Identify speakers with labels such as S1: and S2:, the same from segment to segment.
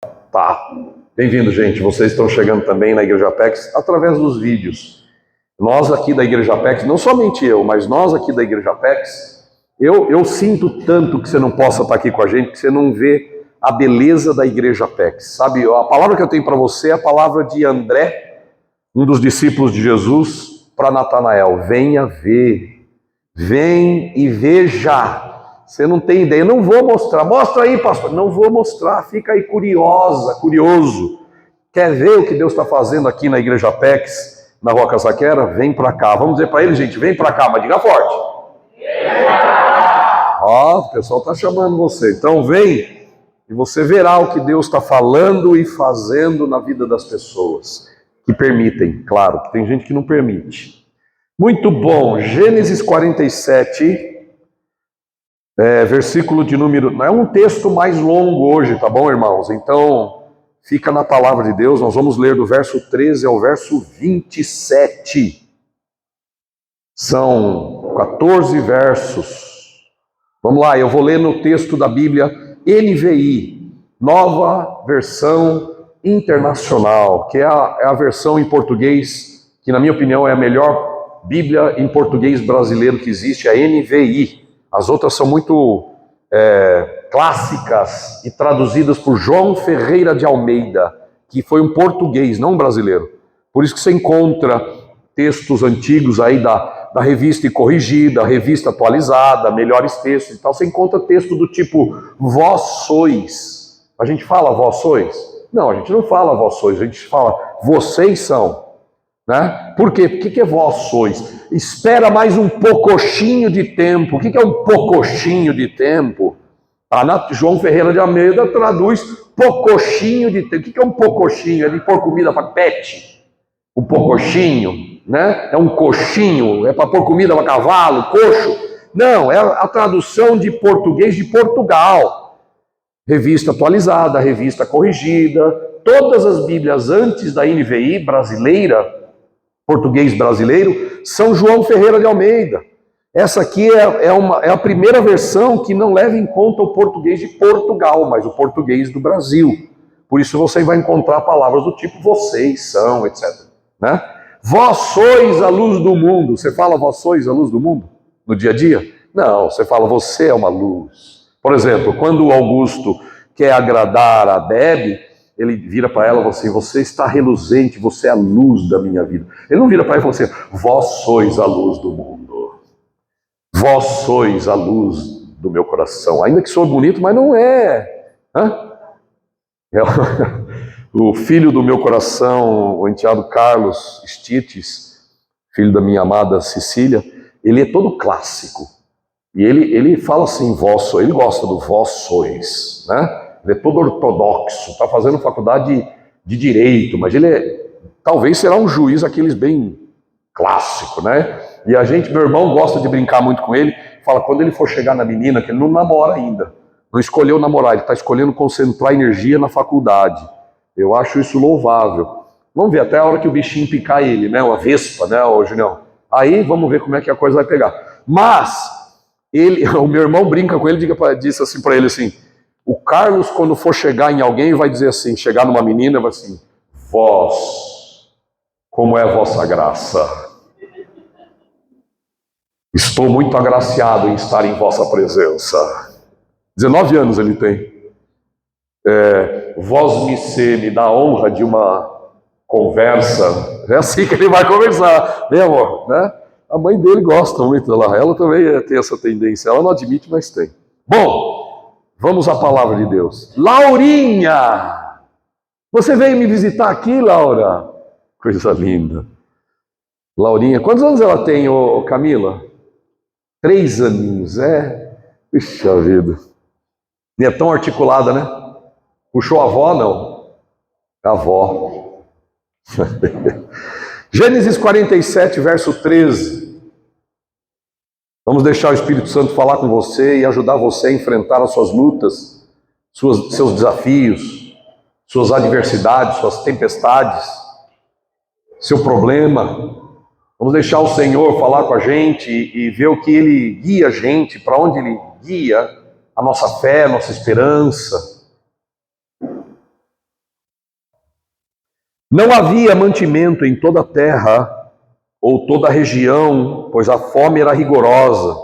S1: Tá. Bem-vindo, gente. Vocês estão chegando também na Igreja Apex através dos vídeos. Nós aqui da Igreja Apex, não somente eu, mas nós aqui da Igreja Apex, eu sinto tanto que você não possa estar aqui com a gente, que você não vê a beleza da Igreja Apex. Sabe, a palavra que eu tenho para você é a palavra de André, um dos discípulos de Jesus, para Natanael. Venha ver. Vem e veja. Você não tem ideia, eu não vou mostrar. Mostra aí, pastor. Não vou mostrar, fica aí curioso. Quer ver o que Deus está fazendo aqui na Igreja Apex, na Rua Casaquera? Vem para cá. Vamos dizer para ele, gente, vem para cá, mas diga forte. Ó, o pessoal está chamando você. Então vem e você verá o que Deus está falando e fazendo na vida das pessoas. Que permitem, claro, que tem gente que não permite. Muito bom, Gênesis 47... versículo de número... É um texto mais longo hoje, tá bom, irmãos? Então, fica na palavra de Deus. Nós vamos ler do verso 13 ao verso 27. São 14 versos. Vamos lá, eu vou ler no texto da Bíblia NVI, Nova Versão Internacional, que é a versão em português, que na minha opinião é a melhor Bíblia em português brasileiro que existe, a NVI. As outras são muito clássicas e traduzidas por João Ferreira de Almeida, que foi um português, não um brasileiro. Por isso que você encontra textos antigos aí da revista corrigida, revista atualizada, melhores textos e tal. Você encontra texto do tipo, vós sois. A gente fala vós sois? Não, a gente não fala vós sois, a gente fala vocês são. Né? Por quê? Por que é vós sois? Espera mais um poucochinho de tempo. O que é um poucochinho de tempo? João Ferreira de Almeida traduz poucochinho de tempo. O que é um poucochinho? É de pôr comida para pet? O poucochinho, né? É um coxinho, é para pôr comida para cavalo, coxo? Não, é a tradução de português de Portugal. Revista atualizada, revista corrigida. Todas as Bíblias antes da NVI brasileira, português brasileiro, São João Ferreira de Almeida. Essa aqui é a primeira versão que não leva em conta o português de Portugal, mas o português do Brasil. Por isso você vai encontrar palavras do tipo vocês são, etc. Né? Vós sois a luz do mundo. Você fala vós sois a luz do mundo no dia a dia? Não, você fala você é uma luz. Por exemplo, quando o Augusto quer agradar a Deb, ele vira para ela e fala assim, você está reluzente, você é a luz da minha vida. Ele não vira para ela e fala assim, vós sois a luz do mundo. Vós sois a luz do meu coração. Ainda que sou bonito, mas não é. O filho do meu coração, o enteado Carlos Stites, filho da minha amada Cecília, ele é todo clássico. E ele fala assim, vós sois, ele gosta do vós sois, né? Ele é todo ortodoxo, está fazendo faculdade de direito, mas ele talvez será um juiz aqueles bem clássico, né? E meu irmão gosta de brincar muito com ele, fala, quando ele for chegar na menina, que ele não namora ainda, não escolheu namorar, ele está escolhendo concentrar energia na faculdade. Eu acho isso louvável. Vamos ver até a hora que o bichinho picar ele, né? Uma vespa, né, ô Julião? Aí vamos ver como é que a coisa vai pegar. Mas, o meu irmão brinca com ele, disse assim para ele assim, o Carlos, quando for chegar em alguém, vai dizer assim, chegar numa menina, vai assim, vós, como é a vossa graça? Estou muito agraciado em estar em vossa presença. 19 anos ele tem. Vós me dá a honra de uma conversa. É assim que ele vai conversar, né, amor? Né? A mãe dele gosta muito dela. Ela também tem essa tendência. Ela não admite, mas tem. Bom, vamos à palavra de Deus. Laurinha! Você veio me visitar aqui, Laura? Coisa linda. Laurinha, quantos anos ela tem, Camila? 3 aninhos, Puxa vida. E é tão articulada, né? Puxou a avó, não? A avó. Gênesis 47, verso 13. Vamos deixar o Espírito Santo falar com você e ajudar você a enfrentar as suas lutas, seus desafios, suas adversidades, suas tempestades, seu problema. Vamos deixar o Senhor falar com a gente e ver o que Ele guia a gente, para onde Ele guia a nossa fé, a nossa esperança. Não havia mantimento em toda a terra ou toda a região, pois a fome era rigorosa.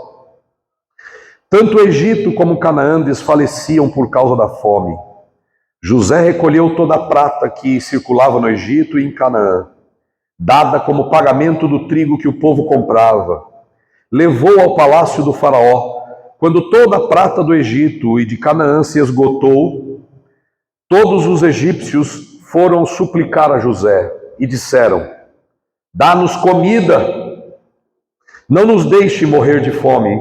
S1: Tanto o Egito como Canaã desfaleciam por causa da fome. José recolheu toda a prata que circulava no Egito e em Canaã, dada como pagamento do trigo que o povo comprava. Levou ao palácio do faraó. Quando toda a prata do Egito e de Canaã se esgotou, todos os egípcios foram suplicar a José e disseram: dá-nos comida, não nos deixe morrer de fome,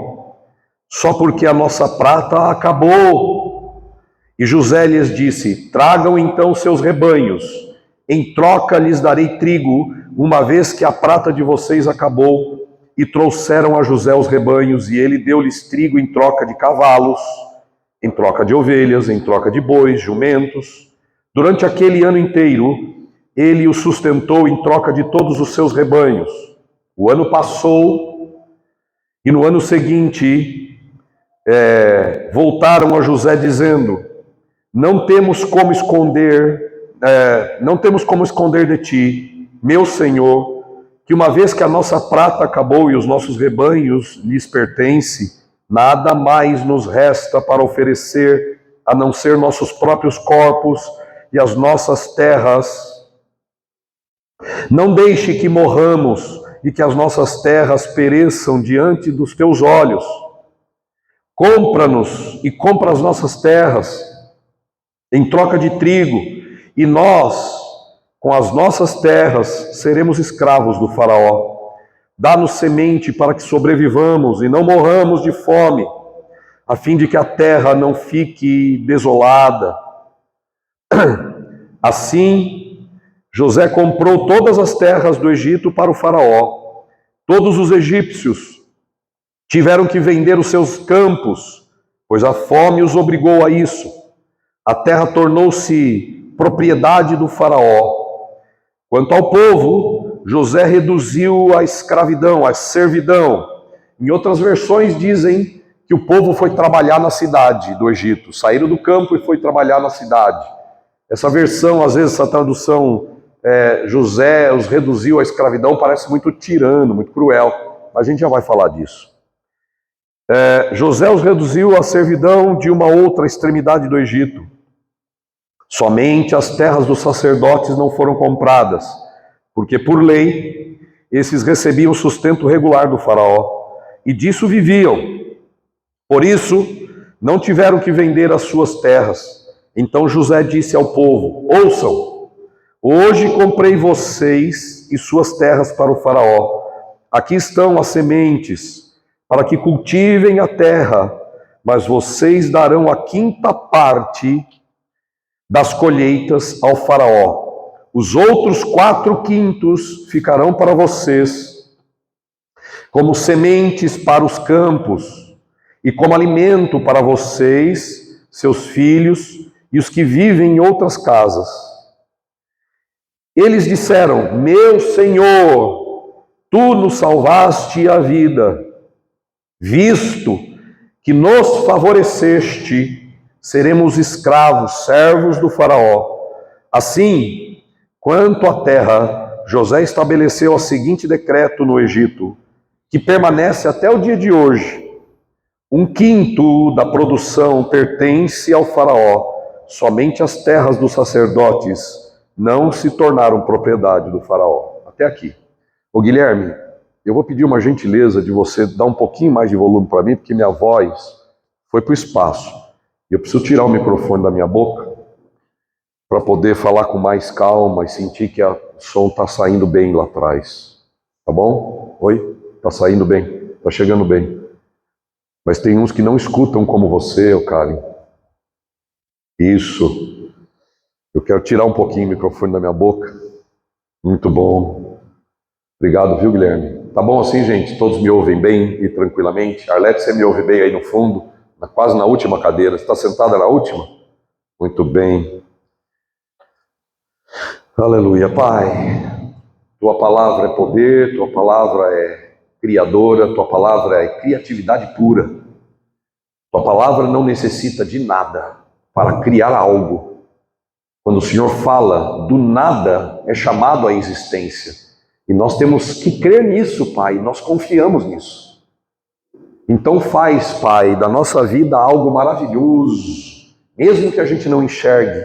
S1: só porque a nossa prata acabou. E José lhes disse: tragam então seus rebanhos, em troca lhes darei trigo, uma vez que a prata de vocês acabou. E trouxeram a José os rebanhos, e ele deu-lhes trigo em troca de cavalos, em troca de ovelhas, em troca de bois, jumentos. Durante aquele ano inteiro, ele o sustentou em troca de todos os seus rebanhos. O ano passou, e no ano seguinte, voltaram a José dizendo: não temos como esconder de ti, meu senhor, que uma vez que a nossa prata acabou e os nossos rebanhos lhes pertencem, nada mais nos resta para oferecer a não ser nossos próprios corpos e as nossas terras. Não deixe que morramos e que as nossas terras pereçam diante dos teus olhos. Compra-nos e compra as nossas terras em troca de trigo, e nós, com as nossas terras, seremos escravos do faraó. Dá-nos semente para que sobrevivamos e não morramos de fome, a fim de que a terra não fique desolada. Assim, José comprou todas as terras do Egito para o faraó. Todos os egípcios tiveram que vender os seus campos, pois a fome os obrigou a isso. A terra tornou-se propriedade do faraó. Quanto ao povo, José reduziu a escravidão, a servidão. Em outras versões dizem que o povo foi trabalhar na cidade do Egito. Saíram do campo e foi trabalhar na cidade. Essa versão, às vezes, essa tradução, José os reduziu à escravidão, parece muito tirano, muito cruel. Mas a gente já vai falar disso. José os reduziu à servidão de uma outra extremidade do Egito. Somente as terras dos sacerdotes não foram compradas, porque por lei esses recebiam sustento regular do faraó, e disso viviam. Por isso, não tiveram que vender as suas terras. Então José disse ao povo: ouçam, hoje comprei vocês e suas terras para o faraó. Aqui estão as sementes, para que cultivem a terra, mas vocês darão a quinta parte das colheitas ao faraó. Os outros 4/5 ficarão para vocês, como sementes para os campos, e como alimento para vocês, seus filhos e os que vivem em outras casas. Eles disseram: meu senhor, tu nos salvaste a vida, visto que nos favoreceste, seremos escravos, servos do faraó. Assim, quanto à terra, José estabeleceu o seguinte decreto no Egito, que permanece até o dia de hoje: 1/5 da produção pertence ao faraó. Somente as terras dos sacerdotes não se tornaram propriedade do faraó. Até aqui. Ô Guilherme, eu vou pedir uma gentileza de você dar um pouquinho mais de volume para mim, porque minha voz foi para o espaço. Eu preciso tirar o microfone da minha boca para poder falar com mais calma e sentir que o som está saindo bem lá atrás. Tá bom? Oi? Está saindo bem? Está chegando bem. Mas tem uns que não escutam como você, ô Karen. Isso. Eu quero tirar um pouquinho o microfone da minha boca. Muito bom. Obrigado, viu, Guilherme? Tá bom assim, gente? Todos me ouvem bem e tranquilamente? Arlete, você me ouve bem aí no fundo? Quase na última cadeira. Você está sentada na última? Muito bem. Aleluia. Pai, tua palavra é poder, tua palavra é criadora, tua palavra é criatividade pura. Tua palavra não necessita de nada para criar algo. Quando o Senhor fala, do nada é chamado à existência. E nós temos que crer nisso, Pai, nós confiamos nisso. Então faz, Pai, da nossa vida algo maravilhoso, mesmo que a gente não enxergue.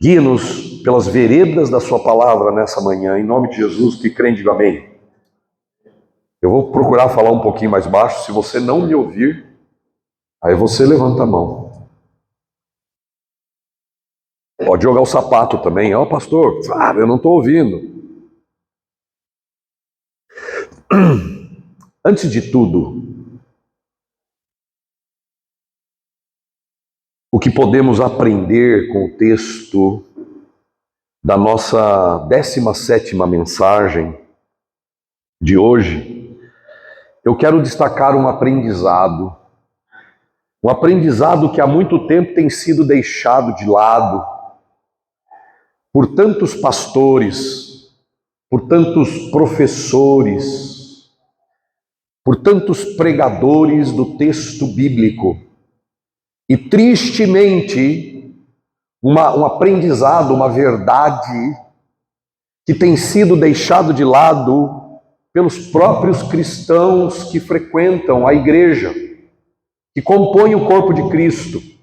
S1: Guia-nos pelas veredas da sua palavra nessa manhã, em nome de Jesus, que crê, diga amém. Eu vou procurar falar um pouquinho mais baixo, se você não me ouvir, aí você levanta a mão. Pode jogar o sapato também. Ó, pastor, eu não estou ouvindo. Antes de tudo, o que podemos aprender com o texto da nossa 17ª mensagem de hoje, eu quero destacar um aprendizado que há muito tempo tem sido deixado de lado por tantos pastores, por tantos professores, por tantos pregadores do texto bíblico. E tristemente, um aprendizado, uma verdade que tem sido deixado de lado pelos próprios cristãos que frequentam a igreja, que compõem o corpo de Cristo.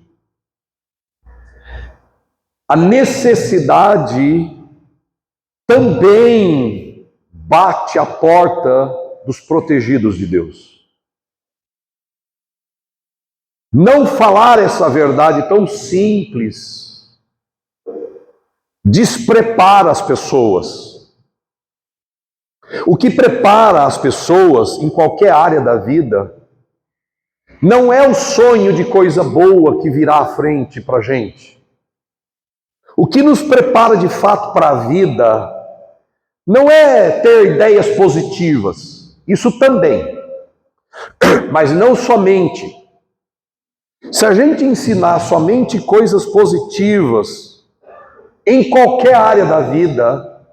S1: A necessidade também bate à porta dos protegidos de Deus. Não falar essa verdade tão simples desprepara as pessoas. O que prepara as pessoas em qualquer área da vida não é o sonho de coisa boa que virá à frente para a gente. O que nos prepara de fato para a vida não é ter ideias positivas, isso também, mas não somente. Se a gente ensinar somente coisas positivas em qualquer área da vida,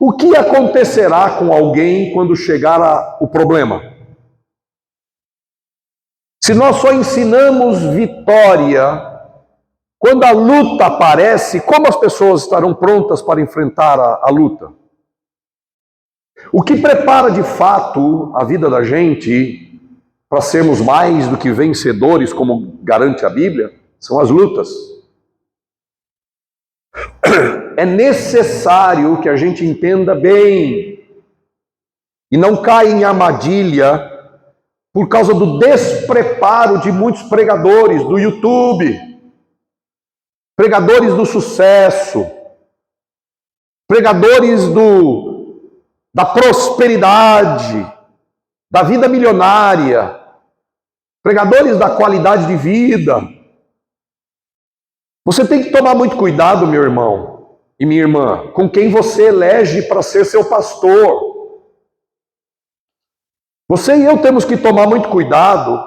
S1: o que acontecerá com alguém quando chegar o problema? Se nós só ensinamos vitória, quando a luta aparece, como as pessoas estarão prontas para enfrentar a luta? O que prepara de fato a vida da gente para sermos mais do que vencedores, como garante a Bíblia, são as lutas. É necessário que a gente entenda bem e não caia em armadilha por causa do despreparo de muitos pregadores do YouTube, pregadores do sucesso, pregadores da prosperidade, da vida milionária, pregadores da qualidade de vida. Você tem que tomar muito cuidado, meu irmão e minha irmã, com quem você elege para ser seu pastor. Você e eu temos que tomar muito cuidado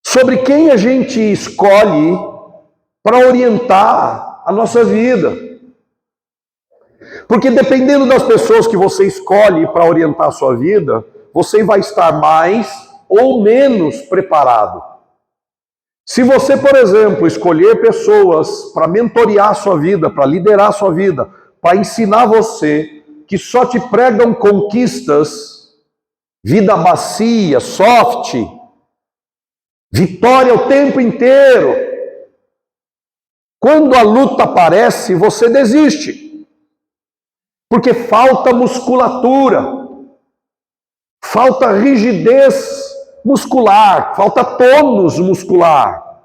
S1: sobre quem a gente escolhe para orientar a nossa vida. Porque dependendo das pessoas que você escolhe para orientar a sua vida, você vai estar mais ou menos preparado. Se você, por exemplo, escolher pessoas para mentorear a sua vida, para liderar a sua vida, para ensinar você, que só te pregam conquistas, vida macia, soft, vitória o tempo inteiro, quando a luta aparece, você desiste. Porque falta musculatura, falta rigidez muscular, falta tônus muscular.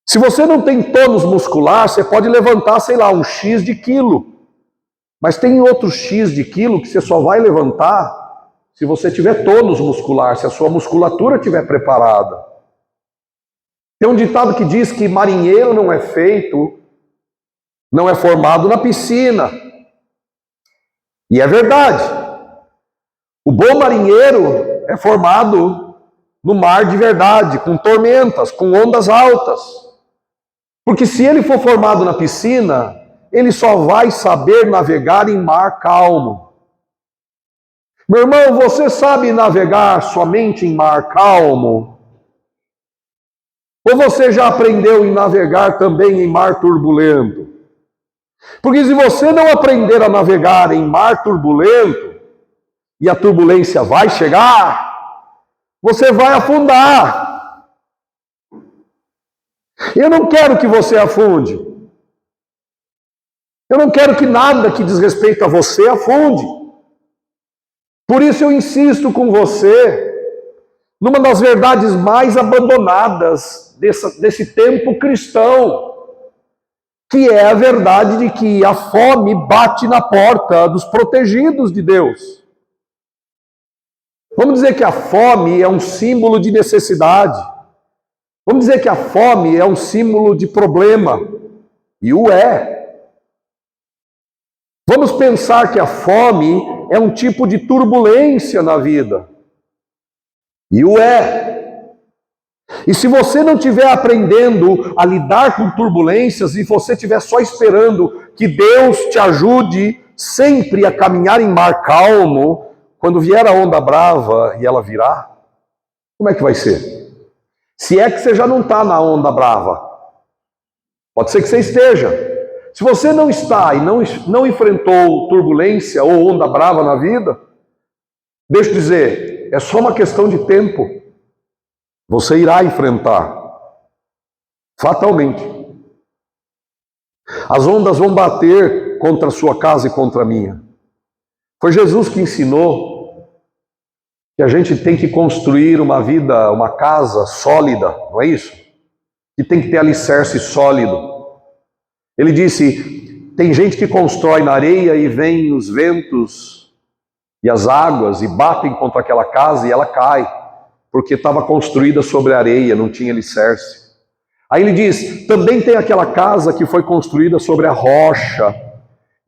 S1: Se você não tem tônus muscular, você pode levantar, sei lá, um X de quilo. Mas tem outro X de quilo que você só vai levantar se você tiver tônus muscular, se a sua musculatura estiver preparada. Tem um ditado que diz que marinheiro não é formado na piscina. E é verdade. O bom marinheiro é formado no mar de verdade, com tormentas, com ondas altas. Porque se ele for formado na piscina, ele só vai saber navegar em mar calmo. Meu irmão, você sabe navegar somente em mar calmo? Ou você já aprendeu em navegar também em mar turbulento? Porque se você não aprender a navegar em mar turbulento, e a turbulência vai chegar, você vai afundar. Eu não quero que você afunde. Eu não quero que nada que diz respeito a você afunde. Por isso eu insisto com você numa das verdades mais abandonadas desse tempo cristão, que é a verdade de que a fome bate na porta dos protegidos de Deus. Vamos dizer que a fome é um símbolo de necessidade. Vamos dizer que a fome é um símbolo de problema. E o é. Vamos pensar que a fome é um tipo de turbulência na vida. E o é. E se você não estiver aprendendo a lidar com turbulências e você estiver só esperando que Deus te ajude sempre a caminhar em mar calmo, quando vier a onda brava e ela virá, como é que vai ser? Se é que você já não está na onda brava. Pode ser que você esteja. Se você não está e não enfrentou turbulência ou onda brava na vida, deixa eu dizer, é só uma questão de tempo. Você irá enfrentar. Fatalmente. As ondas vão bater contra a sua casa e contra a minha. Foi Jesus que ensinou que a gente tem que construir uma vida, uma casa sólida, não é isso? Que tem que ter alicerce sólido. Ele disse, tem gente que constrói na areia e vem os ventos e as águas e batem contra aquela casa e ela cai, porque estava construída sobre areia, não tinha alicerce. Aí ele diz, também tem aquela casa que foi construída sobre a rocha,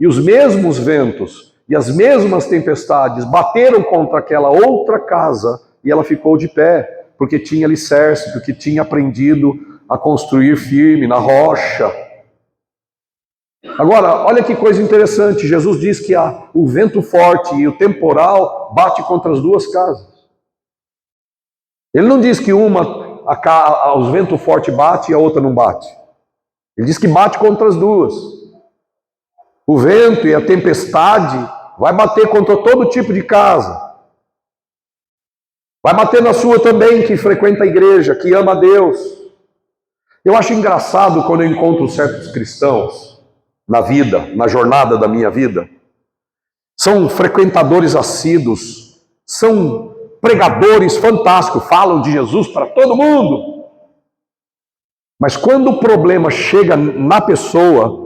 S1: e os mesmos ventos e as mesmas tempestades bateram contra aquela outra casa e ela ficou de pé, porque tinha alicerce, porque tinha aprendido a construir firme na rocha. Agora, olha que coisa interessante, Jesus diz que o vento forte e o temporal bate contra as duas casas. Ele não diz que os ventos fortes bate e a outra não bate. Ele diz que bate contra as duas. O vento e a tempestade vai bater contra todo tipo de casa. Vai bater na sua também, que frequenta a igreja, que ama a Deus. Eu acho engraçado quando eu encontro certos cristãos na vida, na jornada da minha vida. São frequentadores assíduos, são pregadores fantásticos, falam de Jesus para todo mundo. Mas quando o problema chega na pessoa,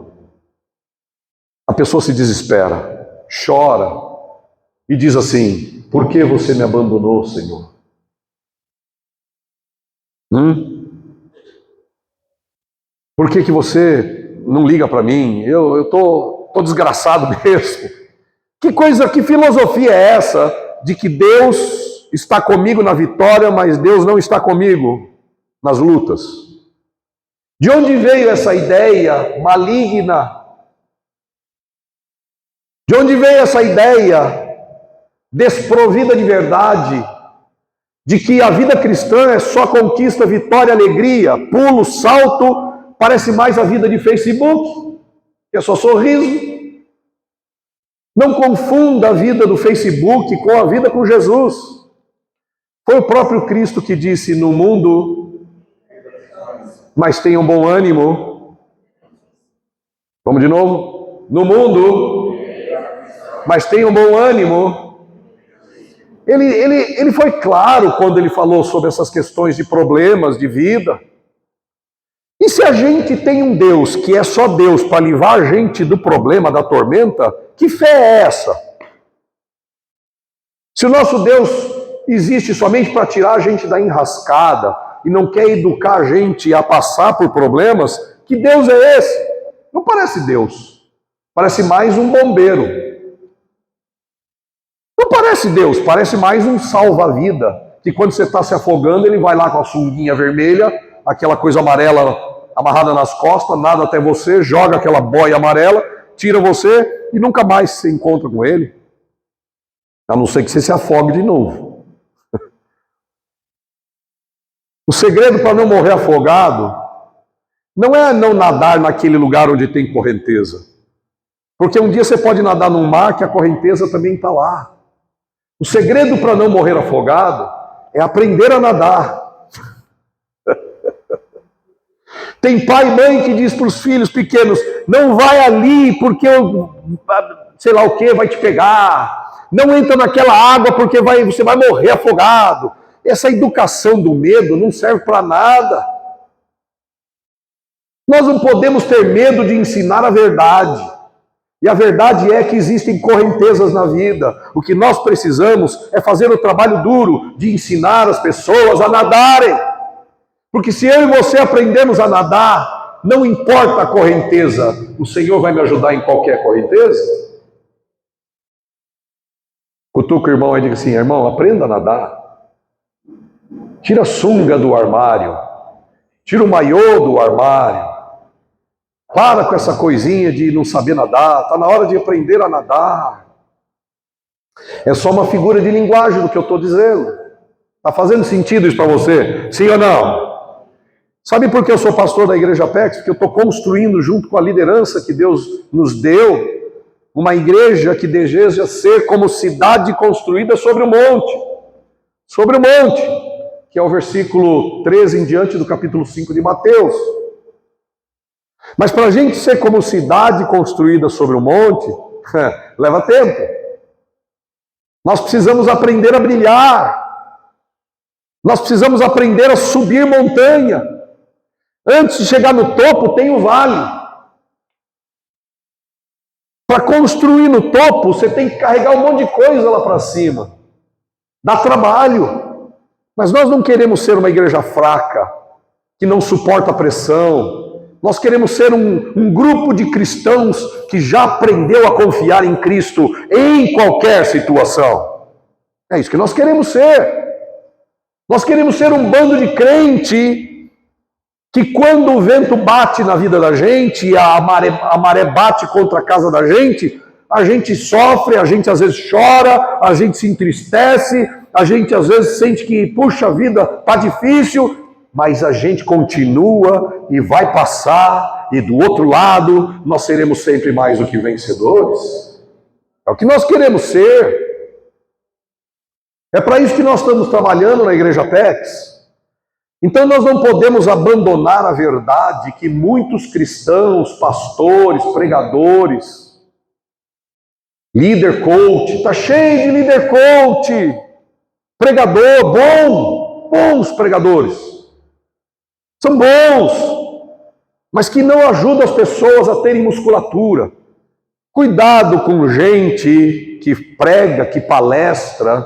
S1: a pessoa se desespera, chora e diz assim, por que você me abandonou, Senhor? Por que você não liga para mim? Eu tô desgraçado mesmo. Que filosofia é essa de que Deus está comigo na vitória, mas Deus não está comigo nas lutas? De onde veio essa ideia maligna? De onde veio essa ideia desprovida de verdade, de que a vida cristã é só conquista, vitória, alegria, pulo, salto, parece mais a vida de Facebook, que é só sorriso. Não confunda a vida do Facebook com a vida com Jesus. Foi o próprio Cristo que disse, no mundo, mas tenham bom ânimo. Vamos de novo? No mundo, mas tenham bom ânimo. Ele foi claro quando ele falou sobre essas questões de problemas de vida. E se a gente tem um Deus que é só Deus para livrar a gente do problema, da tormenta, que fé é essa? Se o nosso Deus existe somente para tirar a gente da enrascada e não quer educar a gente a passar por problemas, que Deus é esse? Não parece Deus. Parece mais um bombeiro. Não parece Deus, parece mais um salva-vida, que quando você está se afogando, ele vai lá com a sunguinha vermelha, aquela coisa amarela amarrada nas costas, nada até você, joga aquela boia amarela, tira você e nunca mais se encontra com ele. A não ser que você se afogue de novo. O segredo para não morrer afogado não é não nadar naquele lugar onde tem correnteza. Porque um dia você pode nadar num mar que a correnteza também está lá. O segredo para não morrer afogado é aprender a nadar. Tem pai e mãe que diz para os filhos pequenos, não vai ali porque sei lá o que vai te pegar. Não entra naquela água porque você vai morrer afogado. Essa educação do medo não serve para nada. Nós não podemos ter medo de ensinar a verdade. E a verdade é que existem correntezas na vida. O que nós precisamos é fazer o trabalho duro de ensinar as pessoas a nadarem. Porque se eu e você aprendemos a nadar, não importa a correnteza, o Senhor vai me ajudar em qualquer correnteza. Cutuca o irmão e diga assim, irmão, aprenda a nadar. Tira a sunga do armário. Tira o maiô do armário. Para com essa coisinha de não saber nadar. Está na hora de aprender a nadar. É só uma figura de linguagem do que eu estou dizendo. Está fazendo sentido isso para você? Sim ou não? Sabe por que eu sou pastor da Igreja Apex? Porque eu estou construindo junto com a liderança que Deus nos deu uma igreja que deseja ser como cidade construída sobre o monte. Sobre o monte, que é o versículo 13 em diante do capítulo 5 de Mateus. Mas para a gente ser como cidade construída sobre o monte, leva tempo. Nós precisamos aprender a brilhar. Nós precisamos aprender a subir montanha. Antes de chegar no topo, tem o vale. Para construir no topo, você tem que carregar um monte de coisa lá para cima. Dá trabalho. Mas nós não queremos ser uma igreja fraca, que não suporta a pressão. Nós queremos ser um grupo de cristãos que já aprendeu a confiar em Cristo em qualquer situação. É isso que nós queremos ser. Nós queremos ser um bando de crente que quando o vento bate na vida da gente, a maré bate contra a casa da gente, a gente sofre, a gente às vezes chora, a gente se entristece, a gente às vezes sente que, puxa, a vida está difícil, mas a gente continua e vai passar, e do outro lado nós seremos sempre mais do que vencedores. É o que nós queremos ser. É para isso que nós estamos trabalhando na Igreja Apex. Então nós não podemos abandonar a verdade que muitos cristãos, pastores, pregadores, líder coach, está cheio de líder coach, pregador, bons pregadores, são bons, mas que não ajudam as pessoas a terem musculatura. Cuidado com gente que prega, que palestra,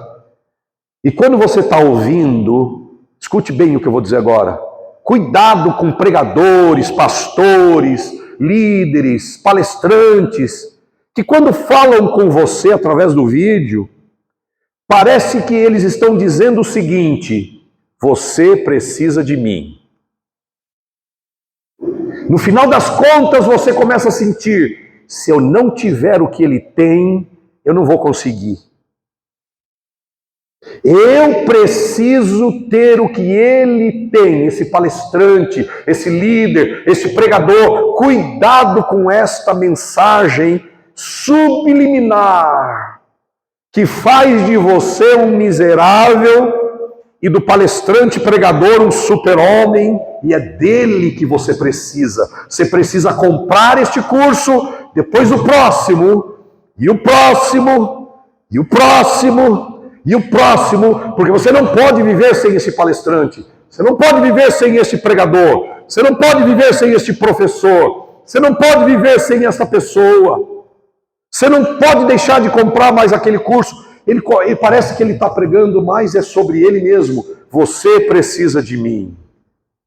S1: e quando você está ouvindo, escute bem o que eu vou dizer agora. Cuidado com pregadores, pastores, líderes, palestrantes, que quando falam com você através do vídeo, parece que eles estão dizendo o seguinte: você precisa de mim. No final das contas, você começa a sentir, se eu não tiver o que ele tem, eu não vou conseguir. Eu preciso ter o que ele tem, esse palestrante, esse líder, esse pregador. Cuidado com esta mensagem subliminar, que faz de você um miserável e do palestrante pregador um super-homem, e é dele que você precisa. Você precisa comprar este curso, depois o próximo, e o próximo, e o próximo, e o próximo, porque você não pode viver sem esse palestrante, você não pode viver sem esse pregador, você não pode viver sem este professor, você não pode viver sem essa pessoa, você não pode deixar de comprar mais aquele curso. Ele parece que ele está pregando, mas é sobre ele mesmo. Você precisa de mim.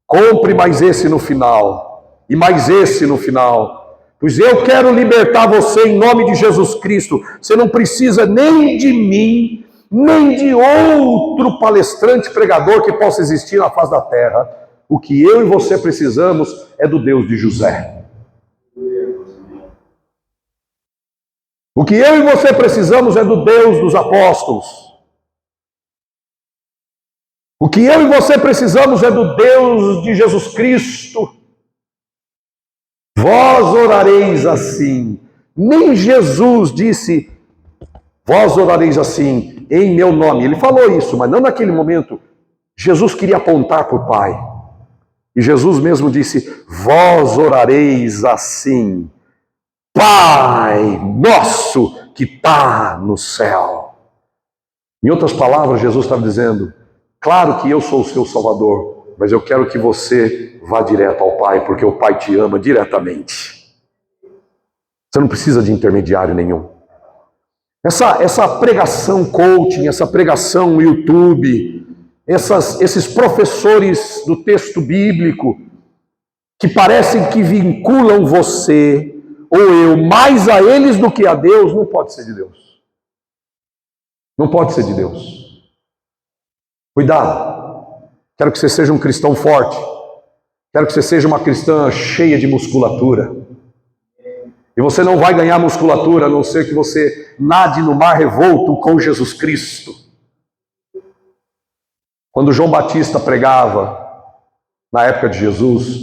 S1: Compre mais esse no final, e mais esse no final, pois eu quero libertar você em nome de Jesus Cristo. Você não precisa nem de mim, nem de outro palestrante pregador que possa existir na face da terra. O que eu e você precisamos é do Deus de José. O que eu e você precisamos é do Deus dos apóstolos. O que eu e você precisamos é do Deus de Jesus Cristo. Vós orareis assim. Nem Jesus disse, vós orareis assim, em meu nome. Ele falou isso, mas não naquele momento. Jesus queria apontar para o Pai. E Jesus mesmo disse, vós orareis assim. Pai nosso que está no céu. Em outras palavras, Jesus estava dizendo, claro que eu sou o seu Salvador, mas eu quero que você vá direto ao Pai, porque o Pai te ama diretamente. Você não precisa de intermediário nenhum. Essa pregação coaching, essa pregação YouTube, esses professores do texto bíblico, que parecem que vinculam você ou eu mais a eles do que a Deus, não pode ser de Deus. Não pode ser de Deus. Cuidado. Quero que você seja um cristão forte. Quero que você seja uma cristã cheia de musculatura. E você não vai ganhar musculatura a não ser que você nade no mar revolto com Jesus Cristo. Quando João Batista pregava, na época de Jesus,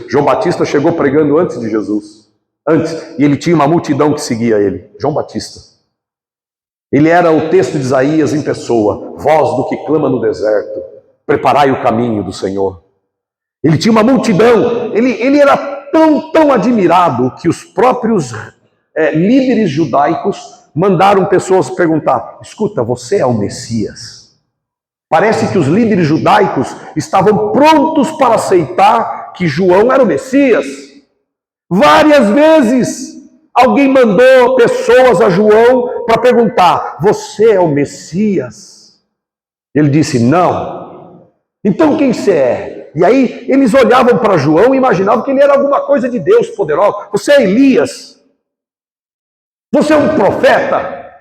S1: João Batista chegou pregando antes de Jesus. Antes, e ele tinha uma multidão que seguia ele. João Batista. Ele era o texto de Isaías em pessoa. Voz do que clama no deserto. Preparai o caminho do Senhor. Ele tinha uma multidão. Ele era tão admirado que os próprios líderes judaicos mandaram pessoas perguntar, escuta, você é o Messias? Parece que os líderes judaicos estavam prontos para aceitar que João era o Messias. Várias vezes alguém mandou pessoas a João para perguntar, você é o Messias? Ele disse, não. Então quem você é? E aí eles olhavam para João e imaginavam que ele era alguma coisa de Deus poderosa. Você é Elias? Você é um profeta?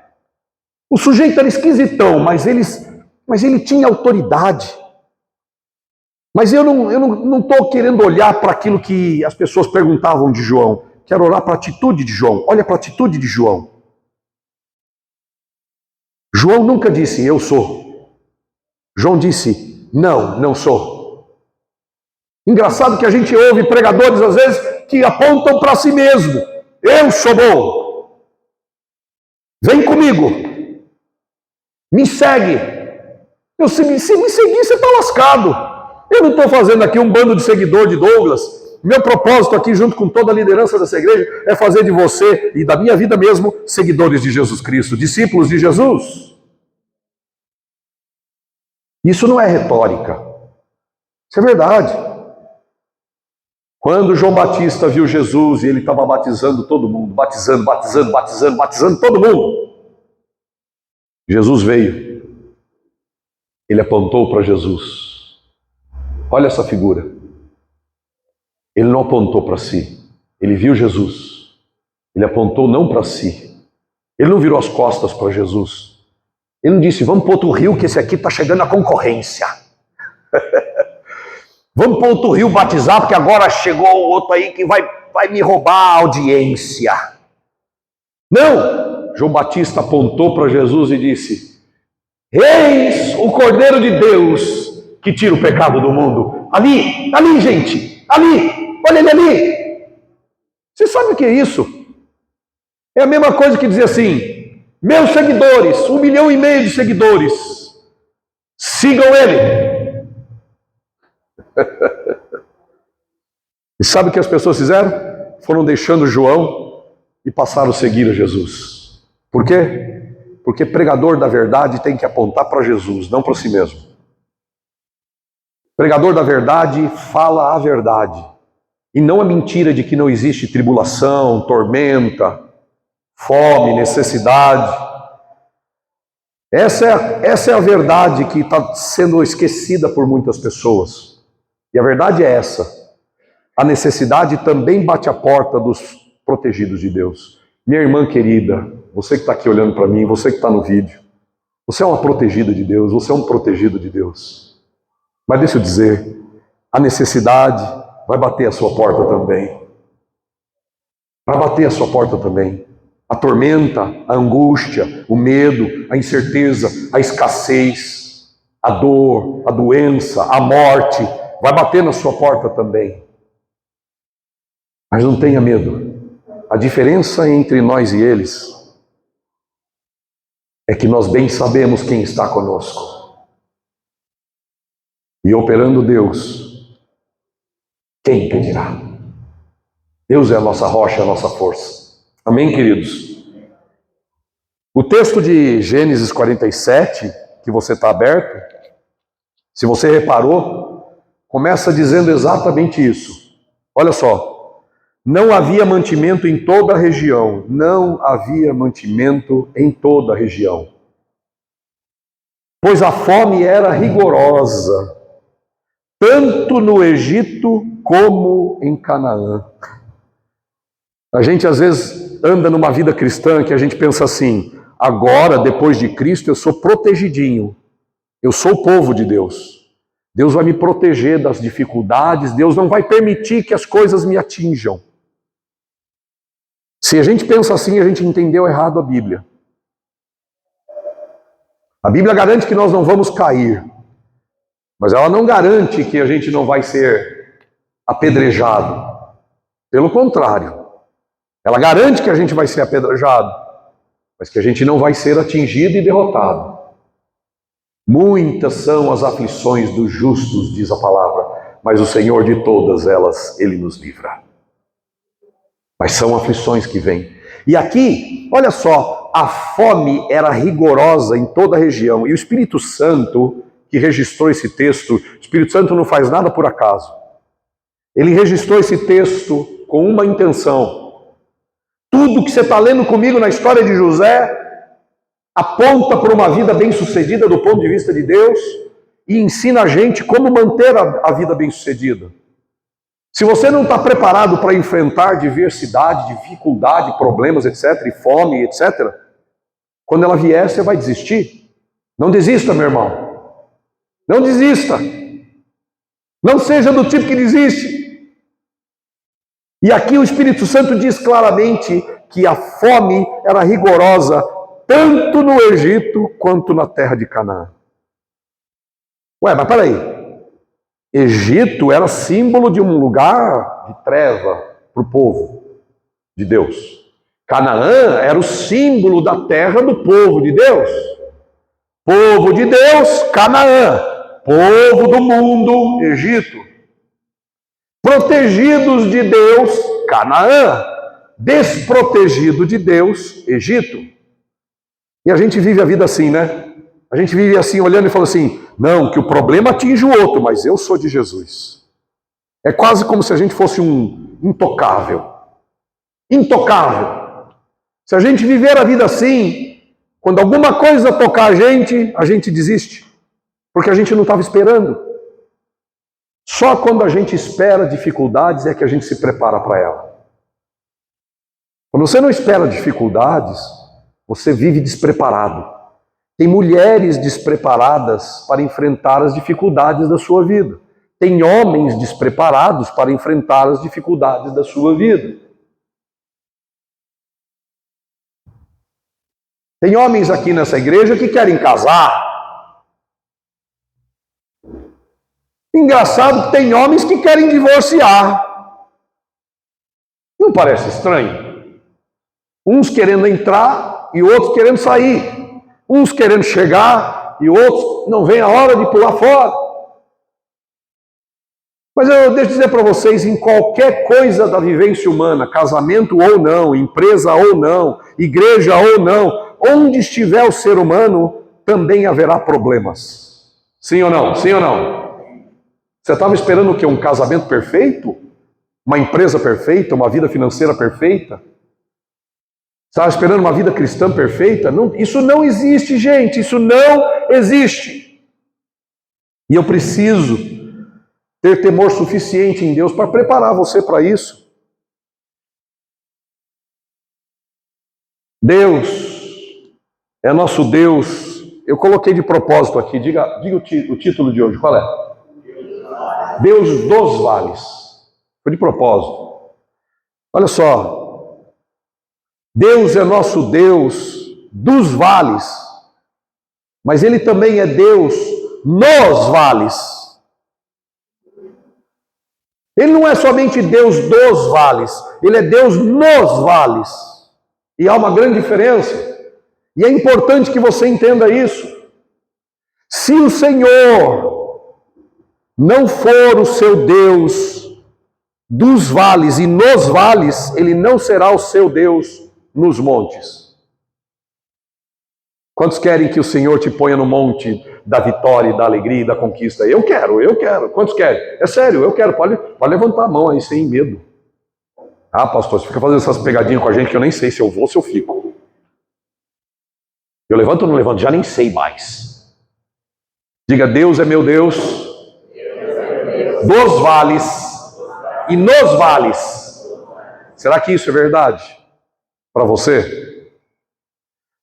S1: O sujeito era esquisitão, mas ele tinha autoridade. Mas eu não estou querendo olhar para aquilo que as pessoas perguntavam de João. Quero olhar para a atitude de João. Olha para a atitude de João. João nunca disse, eu sou. João disse, não sou. Engraçado que a gente ouve pregadores, às vezes, que apontam para si mesmo. Eu sou bom. Vem comigo. Me segue. Se me seguir, você está lascado. Eu não estou fazendo aqui um bando de seguidor de Douglas. Meu propósito aqui, junto com toda a liderança dessa igreja, é fazer de você e da minha vida mesmo, seguidores de Jesus Cristo, discípulos de Jesus. Isso não é retórica. Isso é verdade. Quando João Batista viu Jesus e ele estava batizando todo mundo, batizando todo mundo, Jesus veio. Ele apontou para Jesus. Olha essa figura. Ele não apontou para si. Ele viu Jesus. Ele apontou não para si. Ele não virou as costas para Jesus. Ele não disse, vamos para outro rio que esse aqui está chegando a concorrência. Vamos para outro rio batizar porque agora chegou outro aí que vai me roubar a audiência. Não! João Batista apontou para Jesus e disse, eis o Cordeiro de Deus que tira o pecado do mundo. Ali, gente, ali, olha ele ali. Você sabe o que é isso? É a mesma coisa que dizer assim, meus seguidores, 1,5 milhão de seguidores, sigam ele. E sabe o que as pessoas fizeram? Foram deixando João e passaram a seguir a Jesus. Por quê? Porque pregador da verdade tem que apontar para Jesus, não para si mesmo. Pregador da verdade fala a verdade. E não a mentira de que não existe tribulação, tormenta, fome, necessidade. Essa é a verdade que está sendo esquecida por muitas pessoas. E a verdade é essa. A necessidade também bate a porta dos protegidos de Deus. Minha irmã querida, você que está aqui olhando para mim, você que está no vídeo, você é uma protegida de Deus, você é um protegido de Deus. Mas deixa eu dizer, a necessidade vai bater a sua porta também. Vai bater a sua porta também. A tormenta, a angústia, o medo, a incerteza, a escassez, a dor, a doença, a morte, vai bater na sua porta também. Mas não tenha medo. A diferença entre nós e eles é que nós bem sabemos quem está conosco. E operando Deus, quem impedirá? Deus é a nossa rocha, a nossa força. Amém, queridos? O texto de Gênesis 47, que você está aberto, se você reparou, começa dizendo exatamente isso. Olha só. Não havia mantimento em toda a região. Não havia mantimento em toda a região. Pois a fome era rigorosa, tanto no Egito como em Canaã. A gente às vezes anda numa vida cristã que a gente pensa assim, agora, depois de Cristo, eu sou protegidinho. Eu sou o povo de Deus. Deus vai me proteger das dificuldades, Deus não vai permitir que as coisas me atinjam. Se a gente pensa assim, a gente entendeu errado a Bíblia. A Bíblia garante que nós não vamos cair, mas ela não garante que a gente não vai ser apedrejado. Pelo contrário, ela garante que a gente vai ser apedrejado, mas que a gente não vai ser atingido e derrotado. Muitas são as aflições dos justos, diz a palavra, mas o Senhor de todas elas, Ele nos livra. Mas são aflições que vêm. E aqui, olha só, a fome era rigorosa em toda a região. E o Espírito Santo, que registrou esse texto, o Espírito Santo não faz nada por acaso. Ele registrou esse texto com uma intenção. Tudo que você está lendo comigo na história de José aponta para uma vida bem-sucedida do ponto de vista de Deus e ensina a gente como manter a vida bem-sucedida. Se você não está preparado para enfrentar diversidade, dificuldade, problemas, etc., e fome, etc., quando ela vier, você vai desistir. Não desista, meu irmão. Não desista. Não seja do tipo que desiste. E aqui o Espírito Santo diz claramente que a fome era rigorosa, tanto no Egito quanto na terra de Canaã. Ué, mas peraí. Egito era símbolo de um lugar de treva para o povo de Deus. Canaã era o símbolo da terra do povo de Deus. Povo de Deus, Canaã. Povo do mundo, Egito. Protegidos de Deus, Canaã. Desprotegido de Deus, Egito. E a gente vive a vida assim, né? A gente vive assim, olhando e falando assim, não, que o problema atinge o outro, mas eu sou de Jesus. É quase como se a gente fosse um intocável. Intocável. Se a gente viver a vida assim, quando alguma coisa tocar a gente desiste. Porque a gente não estava esperando. Só quando a gente espera dificuldades é que a gente se prepara para ela. Quando você não espera dificuldades, você vive despreparado. Tem mulheres despreparadas para enfrentar as dificuldades da sua vida. Tem homens despreparados para enfrentar as dificuldades da sua vida. Tem homens aqui nessa igreja que querem casar. Engraçado que tem homens que querem divorciar. Não parece estranho? Uns querendo entrar e outros querendo sair. Uns querendo chegar e outros não vem a hora de pular fora. Mas eu deixo dizer para vocês, em qualquer coisa da vivência humana, casamento ou não, empresa ou não, igreja ou não, onde estiver o ser humano, também haverá problemas. Sim ou não? Sim ou não? Você estava esperando o quê? Um casamento perfeito? Uma empresa perfeita? Uma vida financeira perfeita? Estava esperando uma vida cristã perfeita? Não, isso não existe, gente. Isso não existe. E eu preciso ter temor suficiente em Deus para preparar você para isso. Deus é nosso Deus. Eu coloquei de propósito aqui. Diga o título de hoje. Qual é? Deus dos vales. Foi de propósito. Olha só. Deus é nosso Deus dos vales, mas Ele também é Deus nos vales. Ele não é somente Deus dos vales, ele é Deus nos vales. E há uma grande diferença. E é importante que você entenda isso. Se o Senhor não for o seu Deus dos vales e nos vales, ele não será o seu Deus nos montes. Quantos querem que o Senhor te ponha no monte da vitória, da alegria e da conquista? Eu quero. Quantos querem? É sério, eu quero. Pode levantar a mão aí sem medo. Ah, pastor, você fica fazendo essas pegadinhas com a gente que eu nem sei se eu vou ou se eu fico. Eu levanto ou não levanto? Já nem sei mais. Diga, Deus é meu Deus dos vales e nos vales. Será que isso é verdade para você?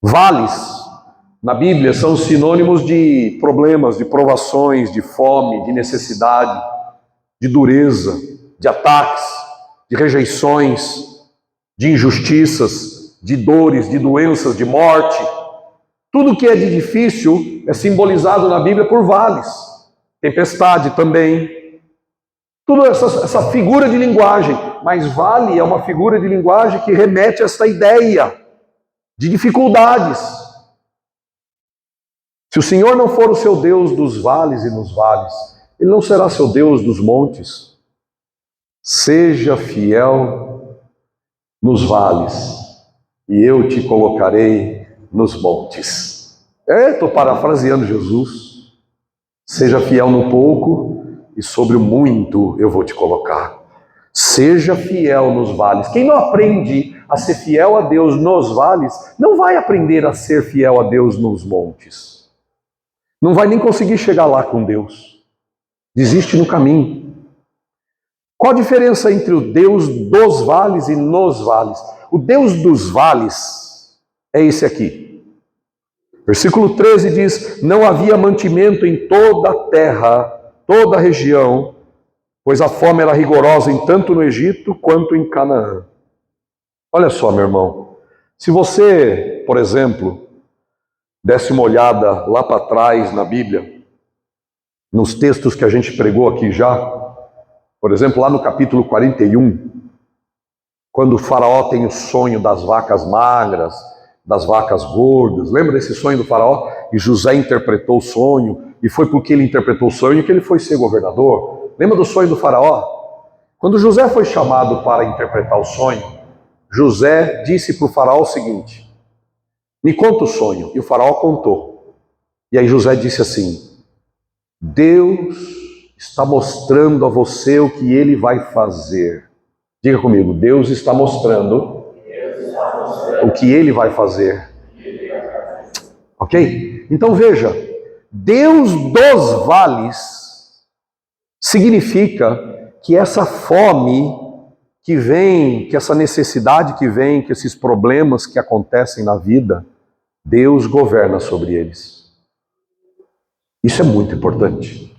S1: Vales, na Bíblia, são sinônimos de problemas, de provações, de fome, de necessidade, de dureza, de ataques, de rejeições, de injustiças, de dores, de doenças, de morte. Tudo que é de difícil é simbolizado na Bíblia por vales. Tempestade também. Tudo essa figura de linguagem. Mas vale é uma figura de linguagem que remete a essa ideia de dificuldades. Se o Senhor não for o seu Deus dos vales e nos vales, Ele não será seu Deus dos montes. Seja fiel nos vales e eu te colocarei nos montes. Estou parafraseando Jesus. Seja fiel no pouco e sobre o muito eu vou te colocar. Seja fiel nos vales. Quem não aprende a ser fiel a Deus nos vales, não vai aprender a ser fiel a Deus nos montes. Não vai nem conseguir chegar lá com Deus. Desiste no caminho. Qual a diferença entre o Deus dos vales e nos vales? O Deus dos vales é esse aqui. Versículo 13 diz: não havia mantimento em toda a terra, toda a região, pois a fome era rigorosa tanto no Egito quanto em Canaã. Olha só, meu irmão, se você, por exemplo, desse uma olhada lá para trás na Bíblia, nos textos que a gente pregou aqui já, por exemplo, lá no capítulo 41, quando o faraó tem o sonho das vacas magras, das vacas gordas, lembra desse sonho do faraó? E José interpretou o sonho, e foi porque ele interpretou o sonho que ele foi ser governador. Lembra do sonho do faraó? Quando José foi chamado para interpretar o sonho, José disse para o faraó o seguinte: me conta o sonho. E o faraó contou. E aí José disse assim: Deus está mostrando a você o que ele vai fazer. Diga comigo, Deus está mostrando o que ele vai fazer. Ok? Então veja, Deus dos vales significa que essa fome que vem, que essa necessidade que vem, que esses problemas que acontecem na vida, Deus governa sobre eles. Isso é muito importante.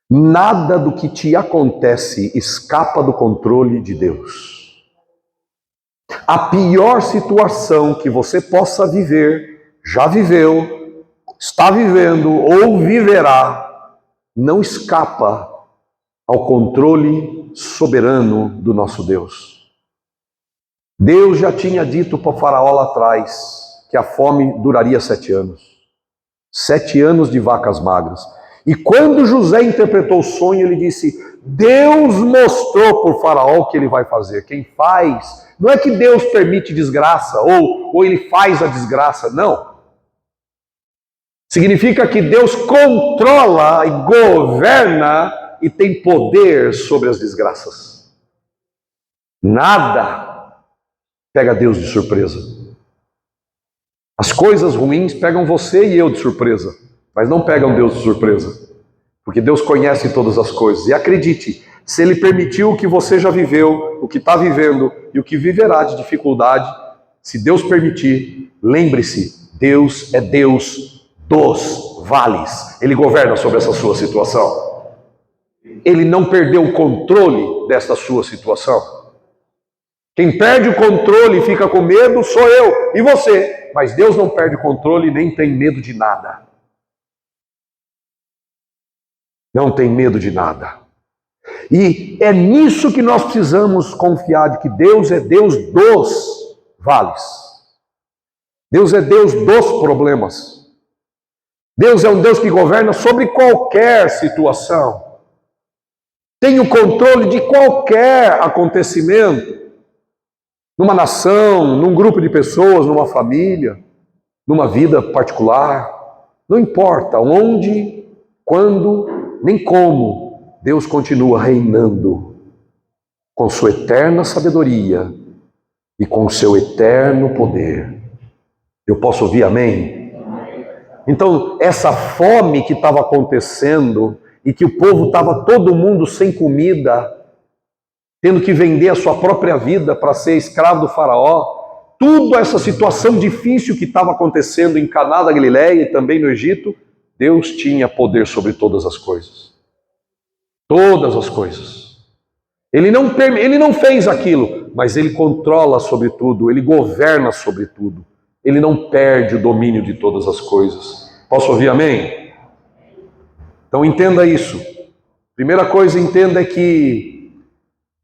S1: Nada do que te acontece escapa do controle de Deus. A pior situação que você possa viver, já viveu, está vivendo ou viverá, não escapa ao controle soberano do nosso Deus. Deus já tinha dito para o faraó lá atrás que a fome duraria 7 anos. 7 anos de vacas magras. E quando José interpretou o sonho, ele disse: Deus mostrou para o faraó o que ele vai fazer. Quem faz, não é que Deus permite desgraça, ou ele faz a desgraça, não. Significa que Deus controla e governa e tem poder sobre as desgraças. Nada pega Deus de surpresa. As coisas ruins pegam você e eu de surpresa, mas não pegam Deus de surpresa, porque Deus conhece todas as coisas. E acredite, se Ele permitiu o que você já viveu, o que está vivendo e o que viverá de dificuldade, se Deus permitir, lembre-se, Deus é Deus dos vales. Ele governa sobre essa sua situação. Ele não perdeu o controle desta sua situação. Quem perde o controle e fica com medo sou eu e você. Mas Deus não perde o controle nem tem medo de nada. Não tem medo de nada. E é nisso que nós precisamos confiar, de que Deus é Deus dos vales. Deus é Deus dos problemas. Deus é um Deus que governa sobre qualquer situação. Tem o controle de qualquer acontecimento. Numa nação, num grupo de pessoas, numa família, numa vida particular. Não importa onde, quando, nem como, Deus continua reinando com sua eterna sabedoria e com seu eterno poder. Eu posso ouvir amém? Então, essa fome que estava acontecendo e que o povo estava todo mundo sem comida, tendo que vender a sua própria vida para ser escravo do faraó, tudo essa situação difícil que estava acontecendo em Caná da Galileia e também no Egito, Deus tinha poder sobre todas as coisas. Todas as coisas. Ele não fez aquilo, mas Ele controla sobre tudo, Ele governa sobre tudo. Ele não perde o domínio de todas as coisas. Posso ouvir amém? Então entenda isso. Primeira coisa, entenda é que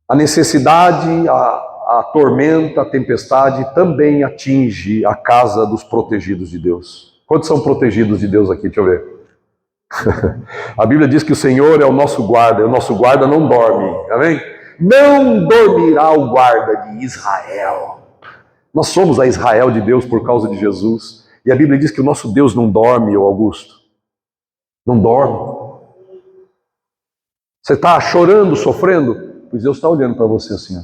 S1: a necessidade, a tormenta, a tempestade também atinge a casa dos protegidos de Deus. Quantos são protegidos de Deus aqui? Deixa eu ver. A Bíblia diz que o Senhor é o nosso guarda não dorme. Amém? Não dormirá o guarda de Israel. Nós somos a Israel de Deus por causa de Jesus. E a Bíblia diz que o nosso Deus não dorme, Augusto. Não dorme. Você está chorando, sofrendo? Pois Deus está olhando para você assim, ó,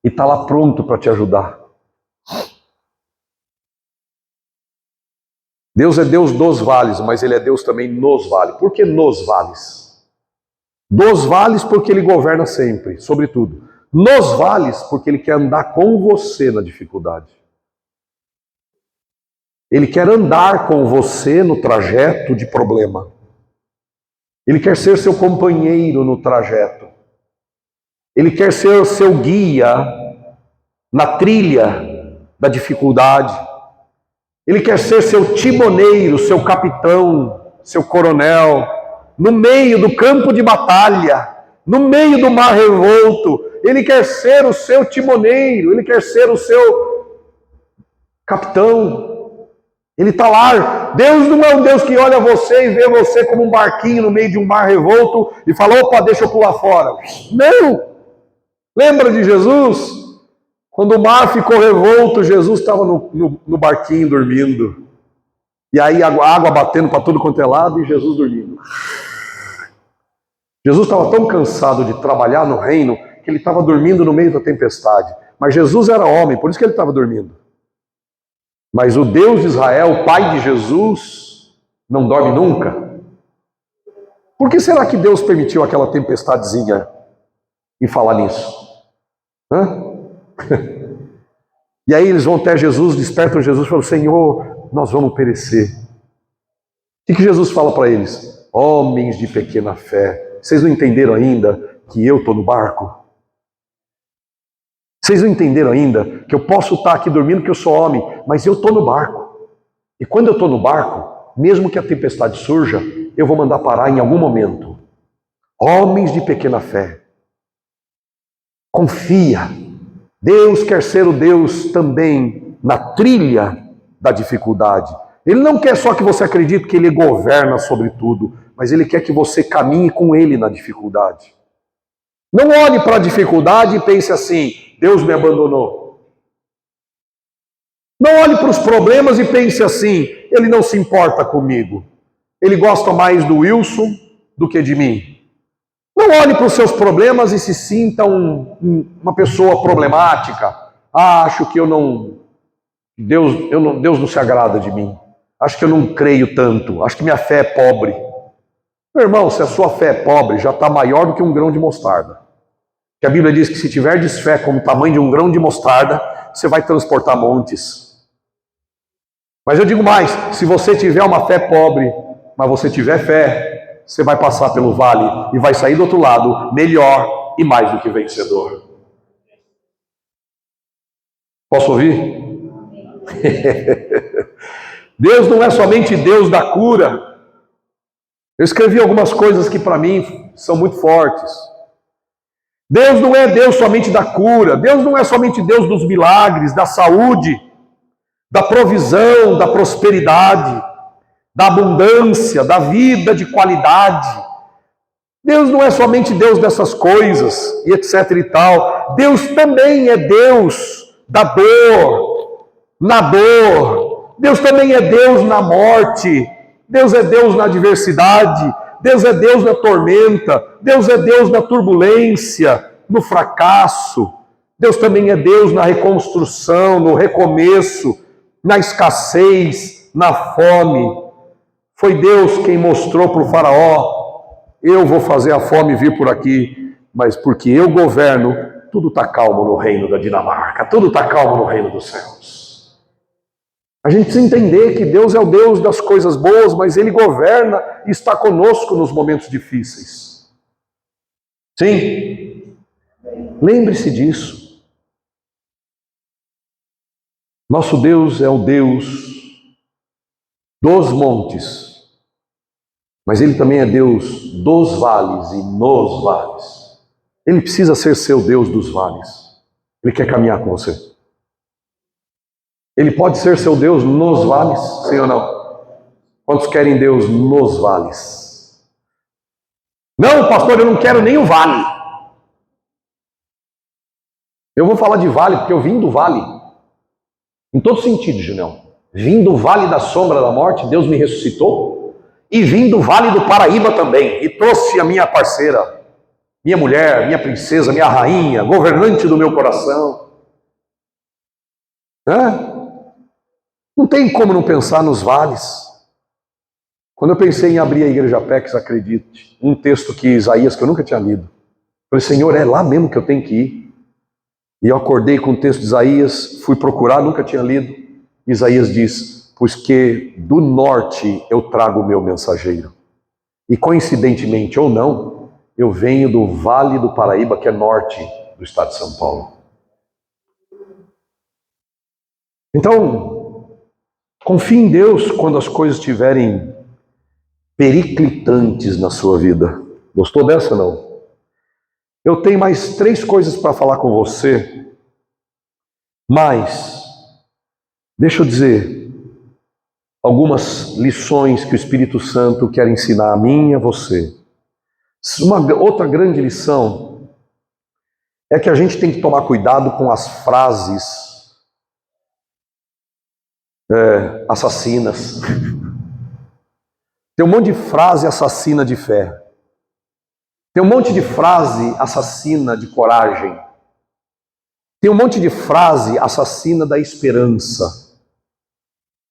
S1: e está lá pronto para te ajudar. Deus é Deus dos vales, mas Ele é Deus também nos vales. Por que nos vales? Dos vales porque Ele governa sempre, sobre tudo. Nos vales porque Ele quer andar com você na dificuldade. Ele quer andar com você no trajeto de problema. Ele quer ser seu companheiro no trajeto. Ele quer ser seu guia na trilha da dificuldade. Ele quer ser seu timoneiro, seu capitão, seu coronel, no meio do campo de batalha, no meio do mar revolto. Ele quer ser o seu timoneiro, ele quer ser o seu capitão. Ele está lá. Deus não é um Deus que olha você e vê você como um barquinho no meio de um mar revolto e fala, opa, deixa eu pular fora. Não! Lembra de Jesus? Quando o mar ficou revolto, Jesus estava no barquinho dormindo. E aí a água batendo para tudo quanto é lado e Jesus dormindo. Jesus estava tão cansado de trabalhar no reino que ele estava dormindo no meio da tempestade. Mas Jesus era homem, por isso que ele estava dormindo. Mas o Deus de Israel, o Pai de Jesus, não dorme nunca. Por que será que Deus permitiu aquela tempestadezinha em falar nisso? E aí eles vão até Jesus, despertam Jesus e falam, Senhor, nós vamos perecer. O que Jesus fala para eles? Homens de pequena fé, vocês não entenderam ainda que eu estou no barco? Vocês não entenderam ainda que eu posso estar aqui dormindo que eu sou homem, mas eu estou no barco. E quando eu estou no barco, mesmo que a tempestade surja, eu vou mandar parar em algum momento. Homens de pequena fé. Confia. Deus quer ser o Deus também na trilha da dificuldade. Ele não quer só que você acredite que Ele governa sobre tudo, mas Ele quer que você caminhe com Ele na dificuldade. Não olhe para a dificuldade e pense assim, Deus me abandonou. Não olhe para os problemas e pense assim, Ele não se importa comigo. Ele gosta mais do Wilson do que de mim. Não olhe para os seus problemas e se sinta uma pessoa problemática. Acho que Deus não se agrada de mim. Acho que eu não creio tanto. Acho que minha fé é pobre. Meu irmão, se a sua fé é pobre, já está maior do que um grão de mostarda. Que a Bíblia diz que se tiverdes fé como o tamanho de um grão de mostarda, você vai transportar montes. Mas eu digo mais, se você tiver uma fé pobre, mas você tiver fé, você vai passar pelo vale e vai sair do outro lado melhor e mais do que vencedor. Posso ouvir? Deus não é somente Deus da cura. Eu escrevi algumas coisas que para mim são muito fortes. Deus não é Deus somente da cura, Deus não é somente Deus dos milagres, da saúde, da provisão, da prosperidade, da abundância, da vida de qualidade. Deus não é somente Deus dessas coisas e etc e tal. Deus também é Deus da dor, na dor. Deus também é Deus na morte. Deus é Deus na adversidade. Deus é Deus na tormenta. Deus é Deus na turbulência, no fracasso. Deus também é Deus na reconstrução, no recomeço, na escassez, na fome. Foi Deus quem mostrou para o faraó: eu vou fazer a fome vir por aqui, mas porque eu governo, tudo está calmo no reino da Dinamarca, tudo está calmo no reino dos céus. A gente precisa entender que Deus é o Deus das coisas boas, mas Ele governa e está conosco nos momentos difíceis. Sim? Lembre-se disso. Nosso Deus é o Deus dos montes, mas Ele também é Deus dos vales e nos vales. Ele precisa ser seu Deus dos vales. Ele quer caminhar com você. Ele pode ser seu Deus nos vales, sim ou não? Quantos querem Deus nos vales? Não, pastor, eu não quero nem o vale. Eu vou falar de vale porque eu vim do vale. Em todo sentido, Junião. Vim do vale da sombra da morte, Deus me ressuscitou. E vim do Vale do Paraíba também, e trouxe a minha parceira, minha mulher, minha princesa, minha rainha, governante do meu coração. Não tem como não pensar nos vales. Quando eu pensei em abrir a Igreja Apex, acredite, um texto que Isaías, que eu nunca tinha lido, falei: Senhor, é lá mesmo que eu tenho que ir. E eu acordei com o texto de Isaías, fui procurar, nunca tinha lido. Isaías diz: pois que do norte eu trago o meu mensageiro. E coincidentemente ou não, eu venho do Vale do Paraíba, que é norte do estado de São Paulo. Então, confie em Deus quando as coisas estiverem periclitantes na sua vida. Gostou dessa, não? Eu tenho mais 3 coisas para falar com você, mas deixa eu dizer algumas lições que o Espírito Santo quer ensinar a mim e a você. Uma outra grande lição é que a gente tem que tomar cuidado com as frases assassinas. Tem um monte de frase assassina de fé. Tem um monte de frase assassina de coragem. Tem um monte de frase assassina da esperança.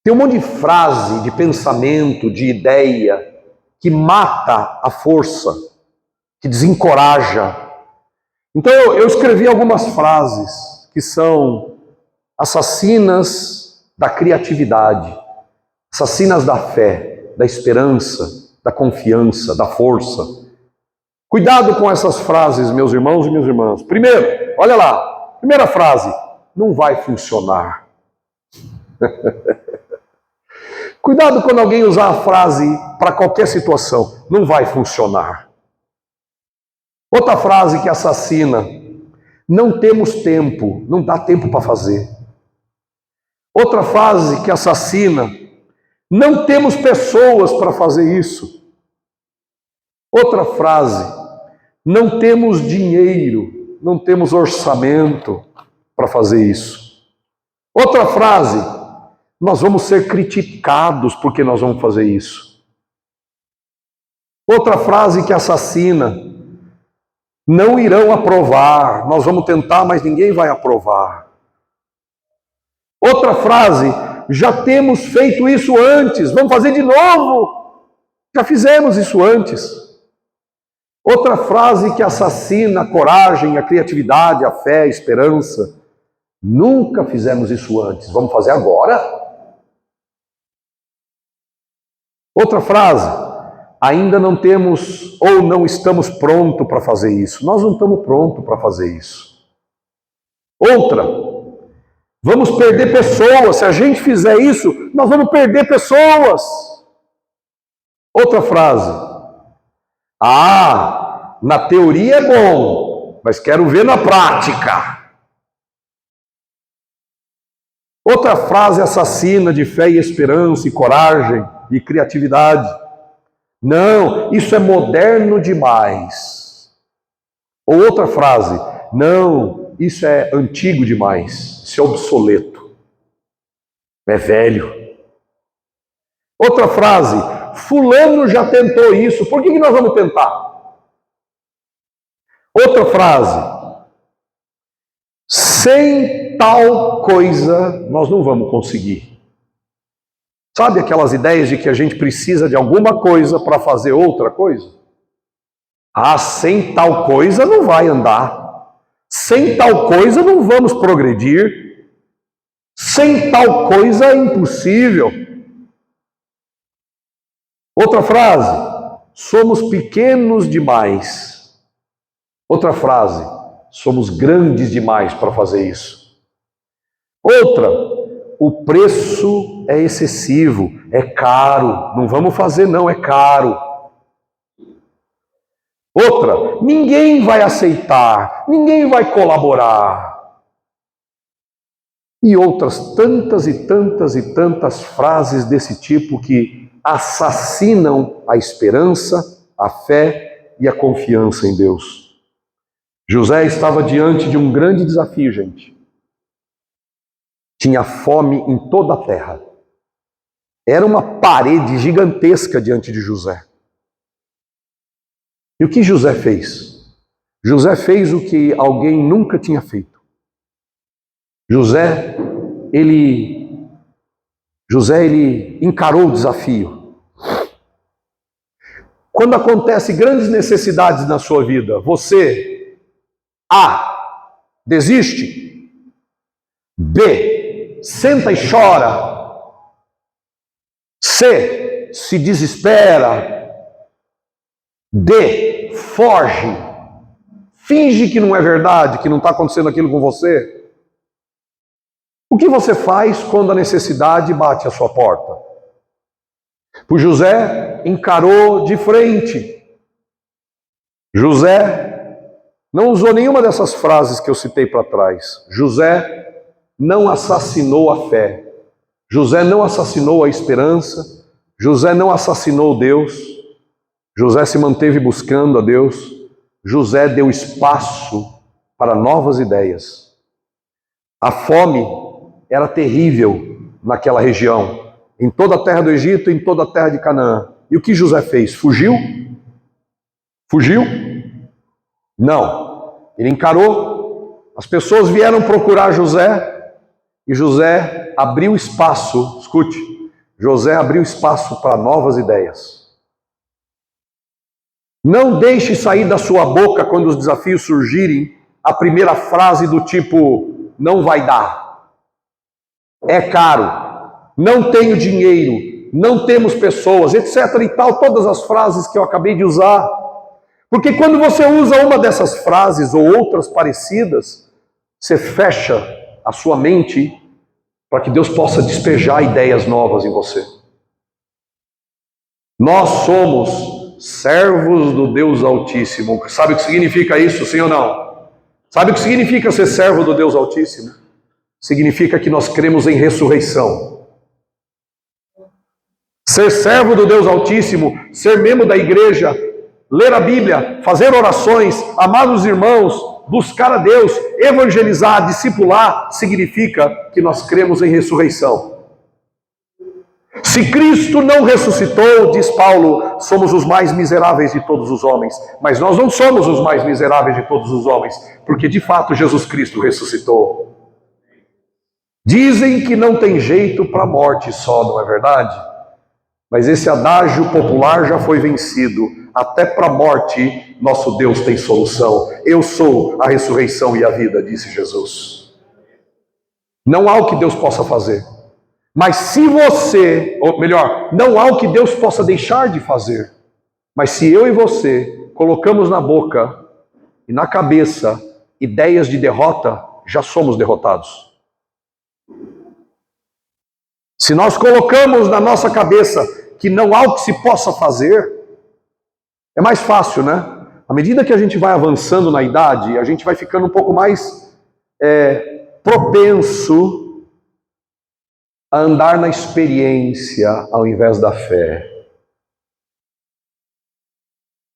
S1: Tem um monte de frase, de pensamento, de ideia que mata a força, que desencoraja. Então eu escrevi algumas frases que são assassinas da criatividade, assassinas da fé, da esperança, da confiança, da força. Cuidado com essas frases, meus irmãos e minhas irmãs. Primeiro, olha lá, primeira frase: não vai funcionar. Cuidado quando alguém usar a frase para qualquer situação: não vai funcionar. Outra frase que assassina: não temos tempo, não dá tempo para fazer. Outra frase que assassina: não temos pessoas para fazer isso. Outra frase: não temos dinheiro, não temos orçamento para fazer isso. Outra frase: nós vamos ser criticados porque nós vamos fazer isso. Outra frase que assassina: não irão aprovar, nós vamos tentar, mas ninguém vai aprovar. Outra frase: já temos feito isso antes, vamos fazer de novo. Já fizemos isso antes. Outra frase que assassina a coragem, a criatividade, a fé, a esperança: nunca fizemos isso antes, vamos fazer agora. Outra frase: ainda não temos ou não estamos prontos para fazer isso. Nós não estamos prontos para fazer isso. Outra: vamos perder pessoas. Se a gente fizer isso, nós vamos perder pessoas. Outra frase: Ah, na teoria é bom, mas quero ver na prática. Outra frase assassina de fé e esperança e coragem e criatividade. Não, isso é moderno demais. Ou outra frase, não, isso é antigo demais, isso é obsoleto, é velho. Outra frase, fulano já tentou isso, por que nós vamos tentar? Outra frase, sem tal coisa nós não vamos conseguir. Sabe aquelas ideias de que a gente precisa de alguma coisa para fazer outra coisa? Ah, sem tal coisa não vai andar. Sem tal coisa não vamos progredir. Sem tal coisa é impossível. Outra frase, somos pequenos demais. Outra frase, somos grandes demais para fazer isso. Outra, o preço é excessivo, é caro, não vamos fazer não, é caro. Outra, ninguém vai aceitar, ninguém vai colaborar. E outras tantas e tantas e tantas frases desse tipo que assassinam a esperança, a fé e a confiança em Deus. José estava diante de um grande desafio, gente. Tinha fome em toda a terra. Era uma parede gigantesca diante de José. E o que José fez? José fez o que alguém nunca tinha feito. José, ele encarou o desafio. Quando acontecem grandes necessidades na sua vida, você A, desiste. B, senta e chora. C, se desespera. D, foge. Finge que não é verdade, que não está acontecendo aquilo com você. O que você faz quando a necessidade bate à sua porta? O José encarou de frente. José não usou nenhuma dessas frases que eu citei para trás. José não assassinou a fé. José não assassinou a esperança. José não assassinou Deus. José se manteve buscando a Deus. José deu espaço para novas ideias. A fome era terrível naquela região, em toda a terra do Egito e em toda a terra de Canaã. E o que José fez? Fugiu? Fugiu? Não. Ele encarou. As pessoas vieram procurar José e José abriu espaço, escute, José abriu espaço para novas ideias. Não deixe sair da sua boca, quando os desafios surgirem, a primeira frase do tipo, não vai dar, é caro, não tenho dinheiro, não temos pessoas, etc. e tal, todas as frases que eu acabei de usar. Porque quando você usa uma dessas frases ou outras parecidas, você fecha a sua mente para que Deus possa despejar ideias novas em você. Nós somos servos do Deus Altíssimo. Sabe o que significa isso, sim ou não? Sabe o que significa ser servo do Deus Altíssimo? Significa que nós cremos em ressurreição. Ser servo do Deus Altíssimo, ser membro da igreja, ler a Bíblia, fazer orações, amar os irmãos, buscar a Deus, evangelizar, discipular, significa que nós cremos em ressurreição. Se Cristo não ressuscitou, diz Paulo, somos os mais miseráveis de todos os homens. Mas nós não somos os mais miseráveis de todos os homens, porque de fato Jesus Cristo ressuscitou. Dizem que não tem jeito para a morte só, não é verdade? Mas esse adágio popular já foi vencido. Até para a morte, nosso Deus tem solução. Eu sou a ressurreição e a vida, disse Jesus. Não há o que Deus possa fazer. Mas se você, ou melhor, não há o que Deus possa deixar de fazer. Mas se eu e você colocamos na boca e na cabeça ideias de derrota, já somos derrotados. Se nós colocamos na nossa cabeça que não há o que se possa fazer, É mais fácil, né? À medida que a gente vai avançando na idade, a gente vai ficando um pouco mais propenso a andar na experiência ao invés da fé.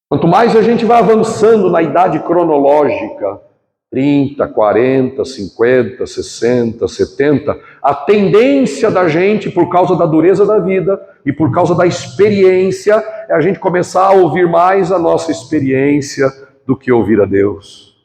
S1: Quanto mais a gente vai avançando na idade cronológica, 30, 40, 50, 60, 70, a tendência da gente, por causa da dureza da vida e por causa da experiência, é a gente começar a ouvir mais a nossa experiência do que ouvir a Deus.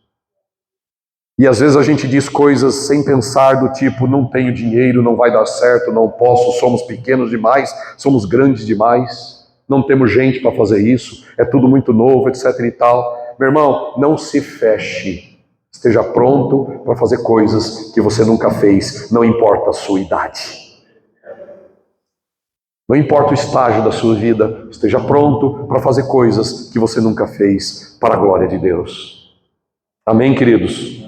S1: E às vezes a gente diz coisas sem pensar, do tipo, não tenho dinheiro, não vai dar certo, não posso, somos pequenos demais, somos grandes demais. Não temos gente para fazer isso, é tudo muito novo, etc e tal. Meu irmão, não se feche. Esteja pronto para fazer coisas que você nunca fez, não importa a sua idade. Não importa o estágio da sua vida, esteja pronto para fazer coisas que você nunca fez, para a glória de Deus. Amém, queridos?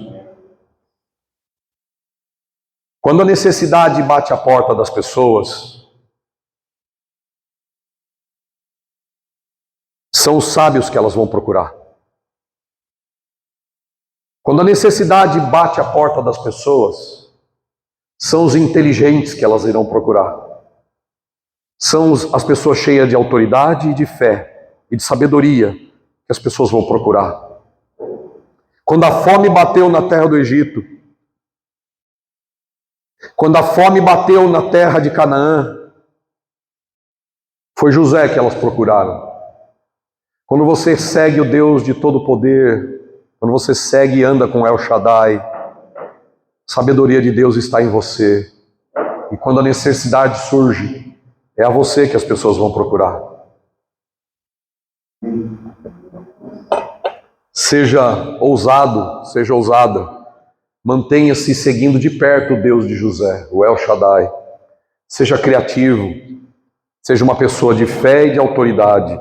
S1: Quando a necessidade bate à porta das pessoas, são os sábios que elas vão procurar. Quando a necessidade bate à porta das pessoas, são os inteligentes que elas irão procurar. São as pessoas cheias de autoridade e de fé e de sabedoria que as pessoas vão procurar. Quando a fome bateu na terra do Egito, quando a fome bateu na terra de Canaã, foi José que elas procuraram. Quando você segue o Deus de todo poder, quando você segue e anda com El Shaddai, a sabedoria de Deus está em você. E quando a necessidade surge, é a você que as pessoas vão procurar. Seja ousado, seja ousada. Mantenha-se seguindo de perto o Deus de José, o El Shaddai. Seja criativo. Seja uma pessoa de fé e de autoridade.